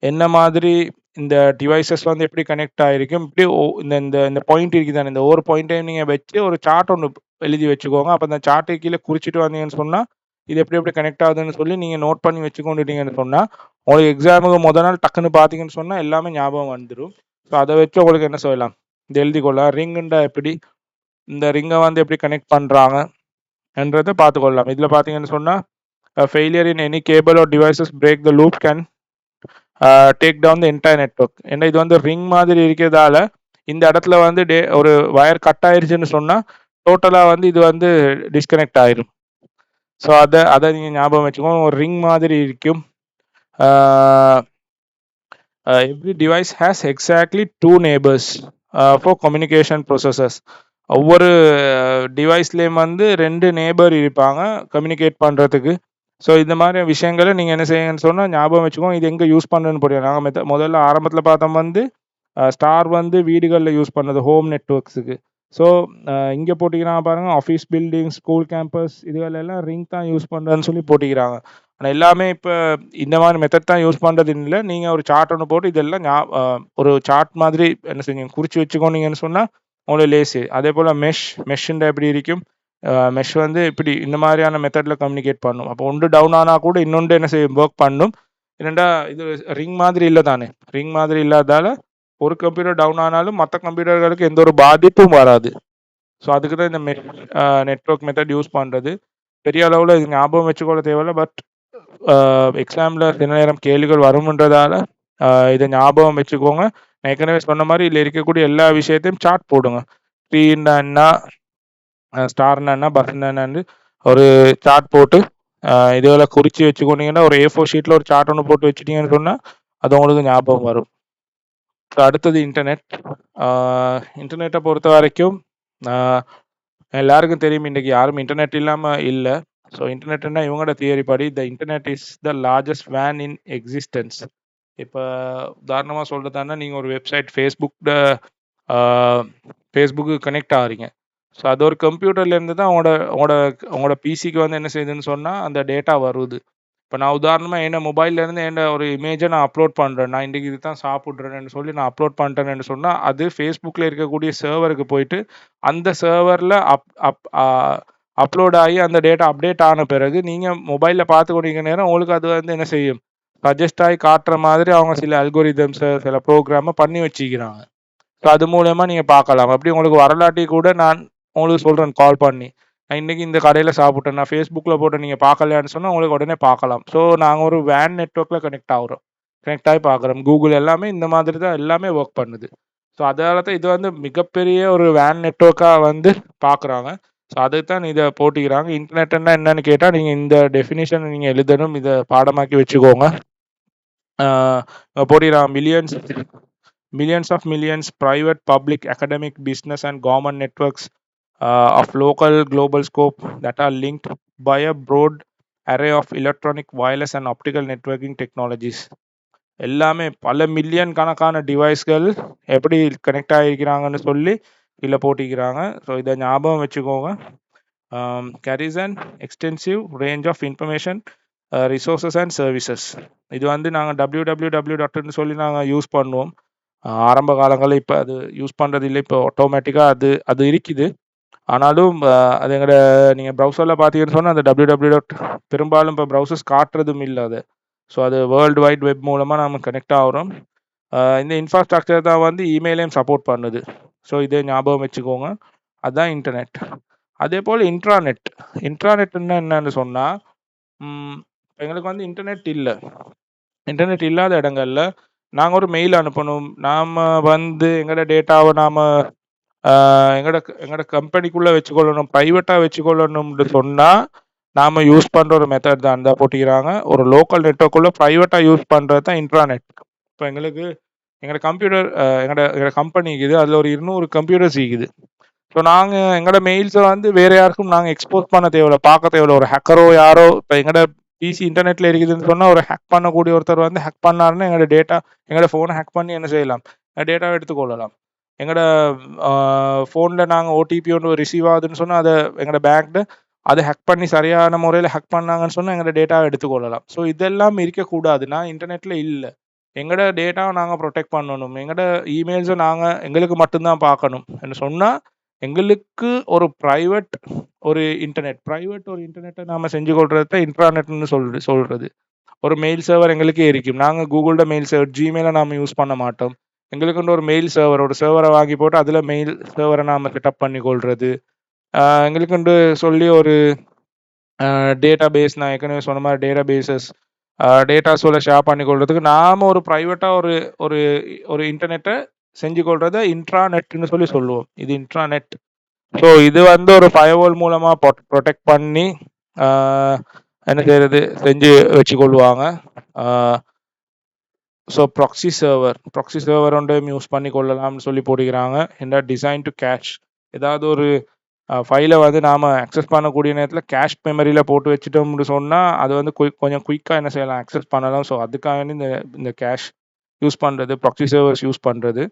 என்ன மாதிரி இந்த டிவைசஸ் வந்து எப்படி கனெக்ட் ஆகிருக்கும், இப்படி இந்த இந்த இந்த பாயிண்ட் இருக்குதானே, இந்த ஒவ்வொரு பாயிண்ட்டையும் நீங்கள் வச்சு ஒரு சார்ட் ஒன்று எழுதி வச்சுக்கோங்க. அப்போ அந்த சார்ட்டை கீழே குறிச்சிட்டு வந்தீங்கன்னு சொன்னால் இது எப்படி எப்படி கனெக்ட் ஆகுதுன்னு சொல்லி நீங்கள் நோட் பண்ணி வச்சுக்கொண்டுட்டீங்கன்னு சொன்னால் உங்களுக்கு எக்ஸாமுக்கு முதல் நாள் டக்குன்னு பார்த்தீங்கன்னு சொன்னால் எல்லாமே ஞாபகம் வந்துடும். ஸோ அதை வச்சு உங்களுக்கு என்ன சொல்லலாம், இது எழுதிக்கொள்ளலாம். ரிங்குண்டா எப்படி, இந்த ரிங்கை வந்து எப்படி கனெக்ட் பண்ணுறாங்க என்றதை பார்த்துக்கொள்ளலாம். இதில் பார்த்தீங்கன்னு சொன்னால் failure in any cable or devices break the loop can take down the entire network. ஏன்னா இது வந்து ரிங் மாதிரி இருக்கிறதால இந்த இடத்துல வந்து ஒரு வயர் கட் ஆயிடுச்சுன்னு சொன்னால் டோட்டலாக வந்து இது வந்து டிஸ்கனெக்ட் ஆயிரும். ஸோ அதை நீங்கள் ஞாபகம் வச்சுக்கோங்க. ஒரு ரிங் மாதிரி இருக்கும். Every device has exactly 2 neighbors for communication processes. ஒவ்வொரு டிவைஸ்லேயும் வந்து 2 நேபர் இருப்பாங்க கம்யூனிகேட் பண்ணுறதுக்கு. ஸோ இந்த மாதிரி விஷயங்களை நீங்கள் என்ன செய்யுங்கன்னு சொன்னால் ஞாபகம் வச்சுக்கோங்க. இது எங்கே யூஸ் பண்ணுன்னு போடுறோம். நாங்கள் முதல்ல ஆரம்பத்தில் பார்த்தோம் வந்து ஸ்டார் வந்து வீடுகளில் யூஸ் பண்ணது ஹோம் நெட்ஒர்க்ஸுக்கு. ஸோ இங்கே போட்டிக்கிறாங்க பாருங்கள், ஆஃபீஸ் பில்டிங், ஸ்கூல் கேம்பஸ், இதுகளெல்லாம் ரிங் தான் யூஸ் பண்ணுறதுன்னு சொல்லி போட்டிக்கிறாங்க. ஆனால் எல்லாமே இப்போ இந்த மாதிரி மெத்தட் தான் யூஸ் பண்ணுறது இல்லை. நீங்கள் ஒரு சார்ட் ஒன்று போட்டு இதெல்லாம் ஒரு சார்ட் மாதிரி என்ன செய்யுங்க குறித்து வச்சுக்கோனீங்கன்னு சொன்னால் உங்களுக்கு லேஸு. அதே போல் மெஷ்ஷுன்ற எப்படி இருக்கும், மெஷ் வந்து இப்படி இந்த மாதிரியான மெத்தடில் கம்யூனிகேட் பண்ணும். அப்போ ஒன்று டவுன் ஆனால் கூட இன்னொன்று என்ன செய்யும், ஒர்க் பண்ணும். என்னென்னா இது ரிங் மாதிரி இல்லை தானே, ரிங் மாதிரி இல்லாதால ஒரு கம்ப்யூட்டர் டவுன் ஆனாலும் மற்ற கம்ப்யூட்டர்களுக்கு எந்த ஒரு பாதிப்பும் வராது. ஸோ அதுக்கு தான் இந்த நெட்ஒர்க் மெத்தட் யூஸ் பண்ணுறது. பெரிய அளவில் இது ஞாபகம் வச்சுக்கொள்ள தேவையில்லை. பட் எக்ஸாமில் சில நேரம் கேள்விகள் வரும்ன்றதால இதை ஞாபகம் வச்சுக்கோங்க. நான் ஏற்கனவே சொன்ன மாதிரி இதில் இருக்கக்கூடிய எல்லா விஷயத்தையும் சார்ட் போடுங்க. ட்ரீன்னா என்ன, ஸ்டார்னா என்ன, பஸ்னா என்னன்னு ஒரு சார்ட் போட்டு இதுவில் குறித்து வச்சுக்கோனீங்கன்னா ஒரு A4 ஷீட்டில் ஒரு சார்ட் ஒன்று போட்டு வச்சுட்டீங்கன்னு சொன்னால் அது உங்களுக்கு ஞாபகம் வரும். ஸோ அடுத்தது இன்டர்நெட்டை பொறுத்த வரைக்கும் எல்லாருக்கும் தெரியும் இன்றைக்கி யாரும் இன்டர்நெட் இல்லாமல் இல்லை. ஸோ இன்டர்நெட்னா இவங்களோட தியரி படி the internet is the largest van in existence. இப்போ உதாரணமாக சொல்கிறதானா நீங்கள் ஒரு வெப்சைட் ஃபேஸ்புக்கு கனெக்ட் ஆகிறீங்க. ஸோ அது ஒரு கம்ப்யூட்டர்லேருந்து தான் உங்களோட பிசிக்கு வந்து என்ன செய்யுதுன்னு சொன்னால் அந்த டேட்டா வருது. இப்போ நான் உதாரணமாக என்ன மொபைல்லேருந்து என்ன ஒரு இமேஜை நான் அப்லோட் பண்ணுறேன், நான் இன்றைக்கி இது தான் சாப்பிட்றேன்னு சொல்லி நான் அப்லோட் பண்ணிட்டேன்னு சொன்னால் அது ஃபேஸ்புக்கில் இருக்கக்கூடிய சர்வருக்கு போயிட்டு அந்த சர்வரில் அப்லோட் ஆகி அந்த டேட்டா அப்டேட் ஆன பிறகு நீங்கள் மொபைலில் பார்த்து கொண்டிருக்க நேரம் உங்களுக்கு அது வந்து என்ன செய்யும், சஜஸ்ட் ஆகி காட்டுற மாதிரி அவங்க சில அல்கோரிதம்ஸை சில ப்ரோக்ராமை பண்ணி வச்சுக்கிறாங்க. ஸோ அது மூலயமா நீங்கள் பார்க்கலாம். அப்படி உங்களுக்கு வரலாட்டி கூட நான் உங்களுக்கு சொல்கிறேன் கால் பண்ணி, நான் இன்றைக்கி இந்த கடையில் சாப்பிட்டேன், நான் ஃபேஸ்புக்கில் போட்டு நீங்கள் பார்க்கலையான்னு சொன்னால் உங்களுக்கு உடனே பார்க்கலாம். ஸோ நாங்கள் ஒரு வேன் நெட்ஒர்க்கில் கனெக்ட் ஆகி பார்க்குறோம். கூகுள் எல்லாமே இந்த மாதிரி தான் எல்லாமே ஒர்க் பண்ணுது. ஸோ அதனால தான் இது வந்து மிகப்பெரிய ஒரு வேன் நெட்ஒர்க்காக வந்து பார்க்குறாங்க. ஸோ அதுக்கு தான் இதை போட்டிக்கிறாங்க. இன்டர்நெட்னா என்னன்னு கேட்டால் நீங்கள் இந்த டெஃபினிஷனை நீங்கள் எழுதணும், இதை பாடமாக்கி வச்சுக்கோங்க. போட்டிக்கிறாங்க millions of millions private, public, academic, business and government networks of local global scope that are linked by a broad array of electronic wireless and optical networking technologies. எல்லாமே பல மில்லியன் கணக்கான டிவைஸ்கள் எப்படி கனெக்ட் ஆகிருக்கிறாங்கன்னு சொல்லி இதில் போட்டிக்கிறாங்க. ஸோ இதை ஞாபகம் வச்சுக்கோங்க. Carries and extensive range of information resources and services. இது வந்து நாங்கள் www.ன்னு சொல்லி நாங்கள் யூஸ் பண்ணுவோம். ஆரம்ப காலங்களில் இப்போ அது யூஸ் பண்ணுறது இல்லை. இப்போ ஆட்டோமேட்டிக்காக அது இருக்குது. ஆனாலும் அது எங்களோட நீங்கள் ப்ரௌசரில் பார்த்தீங்கன்னு சொன்னால் அந்த www. பெரும்பாலும் இப்போ ப்ரௌசர்ஸ் காட்டுறதும் இல்லை அது. ஸோ அது வேர்ல்டு வைட் வெப் மூலமாக நம்ம கனெக்ட் ஆகிறோம். இந்த இன்ஃப்ராஸ்ட்ரக்சர் தான் வந்து இமெயிலையும் சப்போர்ட் பண்ணுது. ஸோ இதே ஞாபகம் வச்சுக்கோங்க. அதுதான் இன்டர்நெட். அதே போல் இன்ட்ராநெட்னா என்னன்னு சொன்னால், எங்களுக்கு வந்து இன்டர்நெட் இல்லை. இன்டர்நெட் இல்லாத இடங்கள்ல நாங்கள் ஒரு மெயில் அனுப்பணும். நாம் வந்து எங்களோட டேட்டாவை நாம் எங்களோட கம்பெனிக்குள்ளே வச்சுக்கொள்ளணும், ப்ரைவேட்டாக வச்சுக்கொள்ளணும்னு சொன்னால் நாம் யூஸ் பண்ணுற ஒரு மெத்தட் தான் தான் போட்டிக்கிறாங்க. ஒரு லோக்கல் நெட்வொர்க்குள்ளே ப்ரைவேட்டாக யூஸ் பண்ணுறது தான் இன்ட்ராநெட். இப்போ எங்களோட கம்ப்யூட்டர் எங்களோட கம்பெனி இருக்குது, அதில் ஒரு 200 கம்ப்யூட்டர்ஸ் இருக்குது. ஸோ நாங்கள் எங்களோட மெயில்ஸை வந்து வேறு யாருக்கும் நாங்கள் எக்ஸ்போஸ் பண்ண தேவையில்ல, பார்க்க தேவையில்ல. ஒரு ஹேக்கரோ யாரோ இப்போ எங்களோட பிசி இன்டர்நெட்டில் இருக்குதுன்னு சொன்னால் ஒரு ஹேக் பண்ணக்கூடிய ஒருத்தர் வந்து ஹேக் பண்ணாருன்னா எங்களோட ஃபோனை ஹேக் பண்ணி என்ன செய்யலாம், டேட்டாவை எடுத்துக்கொள்ளலாம். எங்களோட ஃபோனில் நாங்கள் ஓடிபி ஒன்று ரிசீவ் ஆகுதுன்னு சொன்னால் அதை எங்களோட பேங்க்கில் அதை ஹேக் பண்ணி சரியான முறையில் ஹேக் பண்ணாங்கன்னு சொன்னால் எங்களோட டேட்டாவை எடுத்துக்கொள்ளலாம். ஸோ இதெல்லாம் இருக்கக்கூடாதுன்னா இன்டர்நெட்டில் இல்லை. எங்களோட டேட்டாவை நாங்கள் ப்ரொடெக்ட் பண்ணணும். எங்களோட இமெயில்ஸை எங்களுக்கு மட்டும்தான் பார்க்கணும் என்று சொன்னால் எங்களுக்கு ஒரு ப்ரைவேட் ஒரு இன்டர்நெட்டை நாம் செஞ்சு கொள்றது தான் இன்ட்ராநெட்னு சொல்கிறது. ஒரு மெயில் சர்வர் எங்களுக்கே இருக்கும். நாங்கள் கூகுளோட மெயில் சர்வர் ஜிமெயிலை நாம் யூஸ் பண்ண மாட்டோம். எங்களுக்குன்ற ஒரு மெயில் சர்வர், ஒரு சர்வரை வாங்கி போட்டு அதில் மெயில் சர்வரை நாம் செட்டப் பண்ணி கொள்வது. எங்களுக்குண்டு சொல்லி ஒரு டேட்டா பேஸ், நான் ஏற்கனவே சொன்ன மாதிரி டேட்டா பேசஸ், டேட்டாஸோட ஷேர் பண்ணி கொள்றதுக்கு நாம் ஒரு ப்ரைவேட்டாக ஒரு ஒரு இன்டர்நெட்டை செஞ்சு கொள்றதை இன்ட்ராநெட்னு சொல்லி சொல்லுவோம். இது இன்ட்ராநெட். ஸோ இது வந்து ஒரு ஃபயர்வால் மூலமாக ப்ரொடெக்ட் பண்ணி என்ன செய்யறது செஞ்சு வச்சுக்கொள்வாங்க. ஸோ ப்ராக்ஸி சர்வர் ஒன்று யூஸ் பண்ணி கொள்ளலாம்னு சொல்லி போடுகிறாங்க. என்ன டிசைன் டு கேஷ், ஏதாவது ஒரு ஃபைலை வந்து நாம் அக்சஸ் பண்ணக்கூடிய நேரத்தில் கேஷ் மெமரியில் போட்டு வச்சுட்டோம்னு சொன்னால் அது வந்து கொஞ்சம் குயிக்காக என்ன செய்யலாம், அக்சஸ் பண்ணலாம். ஸோ அதுக்காக இந்த கேஷ் யூஸ் பண்ணுறது, ப்ராக்ஸி சர்வர்ஸ் யூஸ் பண்ணுறது.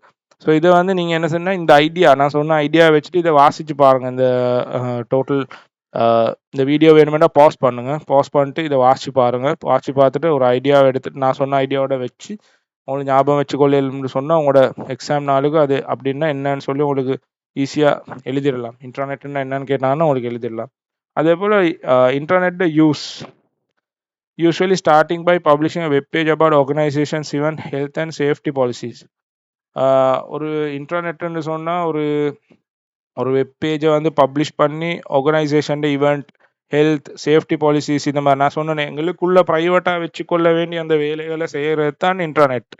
ஸோ இதை வந்து நீங்கள் என்ன சொன்னால் இந்த நான் சொன்ன ஐடியா வச்சுட்டு இதை வாசித்து பாருங்கள். இந்த டோட்டல் இந்த வீடியோ வேணுமென்னா பாஸ் பண்ணிட்டு இதை வாசித்து பாருங்கள். வாசித்து பார்த்துட்டு ஒரு ஐடியாவை எடுத்துகிட்டு நான் சொன்ன ஐடியாவோட வச்சு உங்களுக்கு ஞாபகம் வச்சுக்கொள்ளணும்னு சொன்னால் உங்களோட எக்ஸாம் நாளுக்கு அது அப்படின்னா என்னன்னு சொல்லி உங்களுக்கு ஈஸியாக எழுதிடலாம். இன்டர்நெட்னா என்னன்னு கேட்டாங்கன்னா உங்களுக்கு எழுதிடலாம். அதே போல் internet usually starting by publishing a web page about organizations, even health and safety policies. ஒரு இன்டர்நெட்னு சொன்னால் ஒரு வெப் பேஜை வந்து பப்ளிஷ் பண்ணி organisation event, health, safety policies இந்த மாதிரி நான் சொன்னேன் எங்களுக்குள்ள ப்ரைவேட்டாக வச்சுக்கொள்ள வேண்டிய அந்த வேலைகளை செய்கிறது தான் இன்டர்நெட்.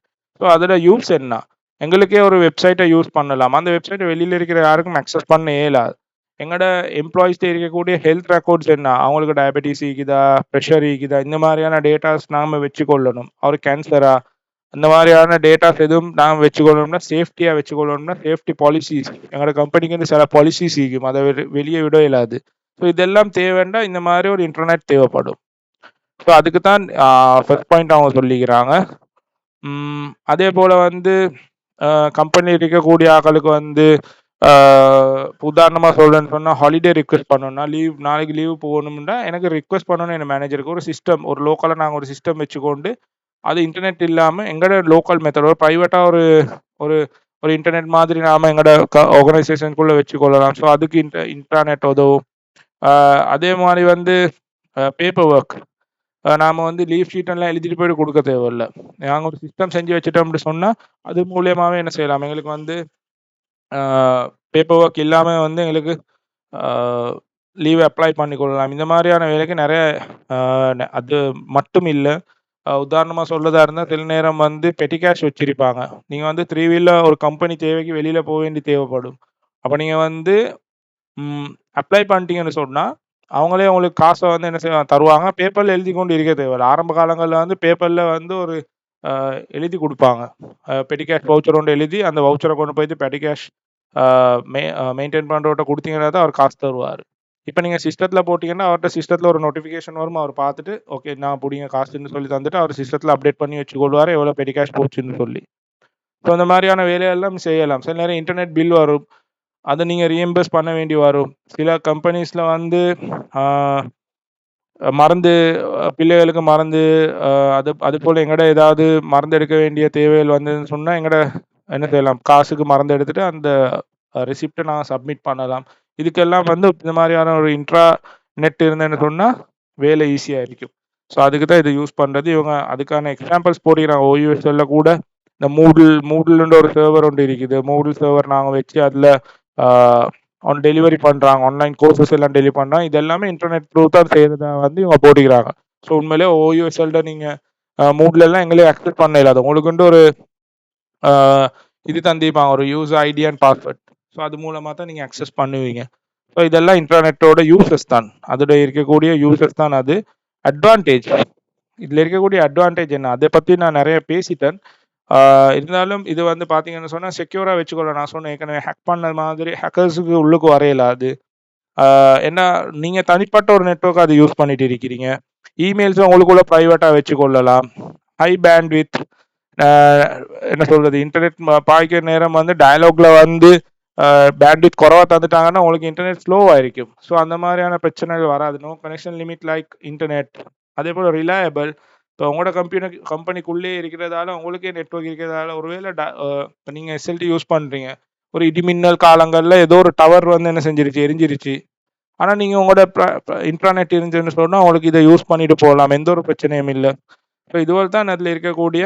ஸோ அதில் யூஸ் என்ன, எங்களுக்கே ஒரு வெப்சைட்டை யூஸ் பண்ணலாம். அந்த வெப்சைட்டை வெளியில் இருக்கிற யாருக்கும் அக்சஸ் பண்ண இயலாது. எங்களோட எம்ப்ளாயிஸ்ட்டு இருக்கக்கூடிய ஹெல்த் ரெக்கார்ட்ஸ் என்ன, அவங்களுக்கு டயபெட்டிஸ் இருக்குதா, ப்ரெஷர் இருக்குதா, இந்த மாதிரியான டேட்டாஸ் நாம் வச்சுக்கொள்ளணும். அவர் கேன்சரா, அந்த மாதிரியான டேட்டாஸ் எதுவும் நாம் வச்சுக்கொள்ளணும்னா சேஃப்டியாக வச்சுக்கொள்ளணும்னா சேஃப்டி பாலிசிஸ் எங்களோட கம்பெனிக்கு சில பாலிசிஸ் இருக்கும், அதை வெளியே விட இயலாது. ஸோ இதெல்லாம் தேவைன்னா இந்த மாதிரி ஒரு இன்டர்நெட் தேவைப்படும். ஸோ அதுக்கு தான் ஃபர்ஸ்ட் பாயிண்ட் அவங்க சொல்லிக்கிறாங்க. அதே போல் வந்து கம்பெனி இருக்கக்கூடிய ஆட்களுக்கு வந்து உதாரணமாக சொல்கிறேன்னு சொன்னால் ஹாலிடே ரிக்வெஸ்ட் பண்ணணும்னா, நாளைக்கு லீவ் போகணும்னா எனக்கு ரிக்வெஸ்ட் பண்ணணும் என் மேனேஜருக்கு. ஒரு சிஸ்டம், ஒரு லோக்கலாக நாங்கள் ஒரு சிஸ்டம் வச்சுக்கொண்டு அது இன்டர்நெட் இல்லாமல் எங்களோட லோக்கல் மெத்தட் ஒரு ப்ரைவேட்டாக ஒரு ஒரு இன்டர்நெட் மாதிரி நாம் எங்களோட ஆர்கனைசேஷனுக்குள்ளே வச்சுக்கொள்ளலாம். ஸோ அதுக்கு இன்டர்நெட் உதவும். அதே மாதிரி வந்து பேப்பர் ஒர்க், நாம் வந்து லீவ் ஷீட்டெல்லாம் எழுதிட்டு போய்ட்டு கொடுக்க தேவையில்லை. நாங்கள் ஒரு சிஸ்டம் செஞ்சு வச்சுட்டோம்னு சொன்னால் அது மூலியமாகவே என்ன செய்யலாம், எங்களுக்கு வந்து பேப்பர் ஒர்க் இல்லாமல் வந்து எங்களுக்கு லீவ் அப்ளை பண்ணிக்கொள்ளலாம். இந்த மாதிரியான வேலைக்கு நிறைய அது மட்டும் இல்லை. உதாரணமாக சொல்றதா இருந்தால் சில நேரம் வந்து பெட்டி கேஷ் வச்சுருப்பாங்க. நீங்கள் வந்து 3 வீலர் ஒரு கம்பெனி தேவைக்கு வெளியில் போக வேண்டி தேவைப்படும். அப்போ நீங்கள் வந்து அப்ளை பண்ணிட்டீங்கன்னு சொன்னால் அவங்களே உங்களுக்கு காசை வந்து என்ன செய்வாங்க, தருவாங்க. பேப்பரில் எழுதி கொண்டு இருக்க தேவையில்லை. ஆரம்ப காலங்களில் வந்து பேப்பரில் வந்து ஒரு எழுதி கொடுப்பாங்க. பெட்டி கேஷ் வவுச்சர் ஒன்று எழுதி அந்த வவுச்சரை கொண்டு போயிட்டு பெட்டி கேஷ் மெயின்டைன் பண்ணுறவர்கிட்ட கொடுத்தீங்கன்னா தான் அவர் காசு தருவார். இப்போ நீங்கள் சிஸ்டத்தில் போட்டிங்கன்னா அவர்கிட்ட சிஸ்டத்தில் ஒரு நோட்டிஃபிகேஷன் வரும், அவர் பார்த்துட்டு ஓகே நான் பிடிங்க காசுன்னு சொல்லி தந்துட்டு அவர் சிஸ்டத்தில் அப்டேட் பண்ணி வச்சுக்கொள்வார் எவ்வளோ பெரிய கேஷ் போச்சுன்னு சொல்லி. ஸோ அந்த மாதிரியான வேலையெல்லாம் செய்யலாம். சில நேரம் இன்டர்நெட் பில் வரும், அதை நீங்கள் ரீஎம்பர்ஸ் பண்ண வேண்டி வரும். சில கம்பெனிஸில் வந்து மருந்து பிள்ளைகளுக்கு மருந்து அது போல் எங்கட ஏதாவது மருந்து எடுக்க வேண்டிய தேவைகள் வந்ததுன்னு சொன்னால் எங்கட என்ன செய்யலாம், காசுக்கு மருந்து எடுத்துகிட்டு அந்த ரெசிப்டை நான் சப்மிட் பண்ணலாம். இதுக்கெல்லாம் வந்து இந்த மாதிரியான ஒரு இன்ட்ரா நெட் இருந்தேன்னு சொன்னால் வேலை ஈஸியாக இருக்கும். ஸோ அதுக்கு தான் இது யூஸ் பண்ணுறது. இவங்க அதுக்கான எக்ஸாம்பிள்ஸ் போடுகிறாங்க. OUSL கூட இந்த மூடுல்ன்ற ஒரு சர்வர் ஒன்று இருக்குது. மூடுல் சர்வர் நாங்கள் வச்சு அதில் டெலிவரி பண்ணுறாங்க, ஆன்லைன் கோர்சஸ் எல்லாம் டெலிவரி பண்ணுறாங்க. இது எல்லாமே இன்டர்நெட் த்ரூ தான் செய்கிறத வந்து இவங்க போட்டுக்கிறாங்க. ஸோ உண்மையிலே OUSLட நீங்கள் மூட்லெல்லாம் எங்களே அக்சஸ் பண்ண இல்லாது, உங்களுக்குன்ட்டு ஒரு இது தந்திப்பாங்க, ஒரு user ID and password. So அது மூலமாக தான் நீங்கள் அக்சஸ் பண்ணுவீங்க. ஸோ இதெல்லாம் இன்டர்நெட்டோட யூசஸ் தான், அதோட இருக்கக்கூடிய யூசஸ் தான். அது அட்வான்டேஜ், இதில் இருக்கக்கூடிய அட்வான்டேஜ் என்ன, அதை பற்றி நான் நிறைய பேசிட்டேன். இருந்தாலும் இது வந்து பார்த்தீங்கன்னு சொன்னால் செக்யூராக வச்சுக்கொள்ள. நான் சொன்னேன் ஏற்கனவே, ஹேக் பண்ண மாதிரி ஹேக்கர்ஸுக்கு உள்ளுக்கு வரையில. அது என்ன, நீங்கள் தனிப்பட்ட ஒரு நெட்வொர்க் அது யூஸ் பண்ணிட்டு இருக்கிறீங்க. இமெயில்ஸும் உங்களுக்குள்ள ப்ரைவேட்டாக வச்சுக்கொள்ளலாம். ஹை பேண்ட்வித், என்ன சொல்கிறது, இன்டர்நெட் பாய்க்கிற நேரம் வந்து டயலாக்ல வந்து பேண்ட்வித் குறவாக தந்துட்டாங்கன்னா உங்களுக்கு இன்டர்நெட் ஸ்லோவாக இருக்கும். ஸோ அந்த மாதிரியான பிரச்சனைகள் வராது. No connection limit like internet. அதே போல் ரிலையபிள். இப்போ உங்களோட கம்பெனிக்குள்ளே இருக்கிறதால, உங்களுக்கே நெட்வொர்க் இருக்கிறதால, ஒருவேளை இப்போ நீங்கள் SLT யூஸ் பண்ணுறீங்க, ஒரு இடிமின்னல் காலங்களில் ஏதோ ஒரு டவர் வந்து என்ன செஞ்சிருச்சு, எரிஞ்சிருச்சு. ஆனால் நீங்கள் உங்களோட இன்டர்நெட் இருந்துச்சுன்னு சொன்னால் உங்களுக்கு இதை யூஸ் பண்ணிட்டு போகலாம், எந்த ஒரு பிரச்சனையும் இல்லை. ஸோ இதுவரை தான் அதில் இருக்கக்கூடிய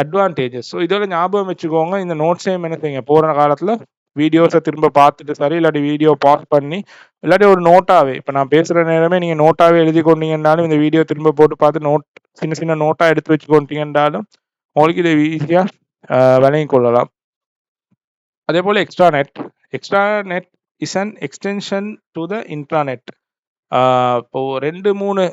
அட்வான்டேஜஸ். ஸோ இதோட ஞாபகம் வச்சுக்கோங்க. இந்த நோட்ஸையும் என்ன செய்யுங்க, போகிற காலத்தில் வீடியோஸை திரும்ப பார்த்துட்டு சரி, இல்லாட்டி வீடியோ பாஸ் பண்ணி, இல்லாட்டி ஒரு நோட்டாகவே, இப்போ நான் பேசுகிற நேரமே நீங்கள் நோட்டாகவே எழுதி கொண்டீங்கன்னாலும், இந்த வீடியோ திரும்ப போட்டு பார்த்து நோட் சின்ன சின்ன நோட்டாக எடுத்து வச்சு கொண்டீங்கன்னாலும் உங்களுக்கு இதை ஈஸியாக விளங்கி கொள்ளலாம். அதே போல் extranet is an extension to the intranet. இப்போது 2-3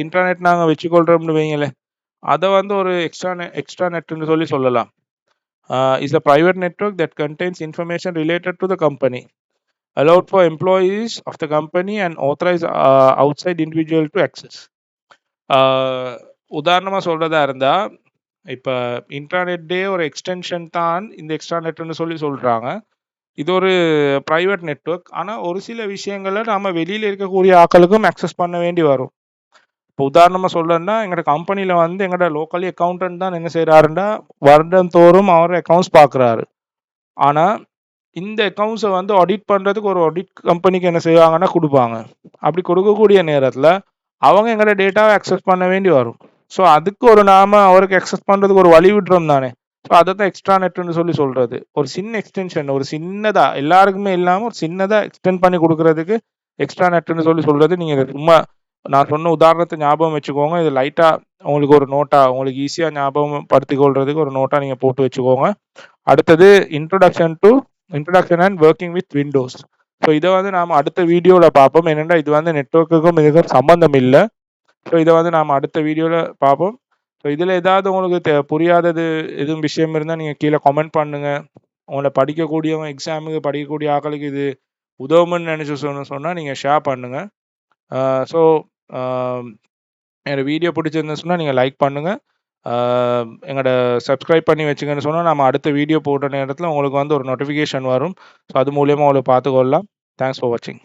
இன்ட்ராநெட் நாங்கள் வச்சுக்கொள்கிறோம்னு வைங்களேன், அதை வந்து ஒரு எக்ஸ்ட்ராநெட்னு சொல்லலாம். is a private network that contains information related to the company, allowed for employees of the company and authorized outside individual to access. உதாரணமாக சொல்கிறதா இருந்தால், இப்போ இன்டர்நெட்டே ஒரு எக்ஸ்டென்ஷன் தான் இந்த எக்ஸ்ட்ராநெட்னு சொல்கிறாங்க. இது ஒரு ப்ரைவேட் நெட்வொர்க். ஆனால் ஒரு சில விஷயங்களை நாம் வெளியில் இருக்கக்கூடிய ஆட்களுக்கும் அக்சஸ் பண்ண வேண்டி வரும். இப்போ உதாரணமாக சொல்லணும்னா, எங்களோட கம்பெனியில் வந்து எங்களோட லோக்கலி அக்கௌண்டன்ட் தான் என்ன செய்கிறாருன்னா, வருடந்தோறும் அவர் அக்கௌண்ட்ஸ் பார்க்குறாரு. ஆனால் இந்த அக்கௌண்ட்ஸை வந்து ஆடிட் பண்ணுறதுக்கு ஒரு ஆடிட் கம்பெனிக்கு என்ன செய்வாங்கன்னா கொடுப்பாங்க. அப்படி கொடுக்கக்கூடிய நேரத்தில் அவங்க எங்களோட டேட்டாவை அக்சஸ் பண்ண வேண்டி வரும். ஸோ அதுக்கு ஒரு நாம அவருக்கு அக்சஸ் பண்ணுறதுக்கு ஒரு வழி விடுறோம் தானே. ஸோ அதை தான் எக்ஸ்ட்ராநெட்னு சொல்கிறது. ஒரு சின்ன எக்ஸ்டென்ஷன், ஒரு சின்னதாக எல்லாருக்குமே இல்லாமல் ஒரு சின்னதாக எக்ஸ்டெண்ட் பண்ணி கொடுக்கறதுக்கு எக்ஸ்ட்ராநெட்னு சொல்கிறது. நீங்கள் சும்மா நான் சொன்ன உதாரணத்தை ஞாபகம் வச்சுக்கோங்க. இது லைட்டாக உங்களுக்கு ஒரு நோட்டாக, உங்களுக்கு ஈஸியாக ஞாபகம் படுத்திக்கொள்றதுக்கு ஒரு நோட்டாக நீங்கள் போட்டு வச்சுக்கோங்க. அடுத்தது introduction and working with Windows. So இதை வந்து நாம் அடுத்த வீடியோவில் பார்ப்போம். என்னென்னா இது வந்து நெட்வொர்க்குக்கும் இதுக்கும் சம்மந்தம் இல்லை. ஸோ இதை வந்து நாம் அடுத்த வீடியோவில் பார்ப்போம். ஸோ இதில் ஏதாவது உங்களுக்கு புரியாதது எதுவும் விஷயம் இருந்தால் நீங்கள் கீழே கமெண்ட் பண்ணுங்கள். உங்களை படிக்கக்கூடியவங்க, எக்ஸாமுக்கு படிக்கக்கூடிய ஆட்களுக்கு இது உதவும்னு நினச்சி சொன்னால் நீங்கள் ஷேர் பண்ணுங்கள். ஸோ என்னோடய வீடியோ பிடிச்சிருந்துன்னு சொன்னால் நீங்கள் லைக் பண்ணுங்கள். எங்களோட சப்ஸ்கிரைப் பண்ணி வச்சுங்கன்னு சொன்னால் நம்ம அடுத்த வீடியோ போடுற நேரத்தில் உங்களுக்கு வந்து ஒரு நோட்டிஃபிகேஷன் வரும். ஸோ அது மூலியமாக உங்களுக்கு பார்த்துக்கொள்ளலாம். தேங்க்ஸ் ஃபார் வாட்சிங்.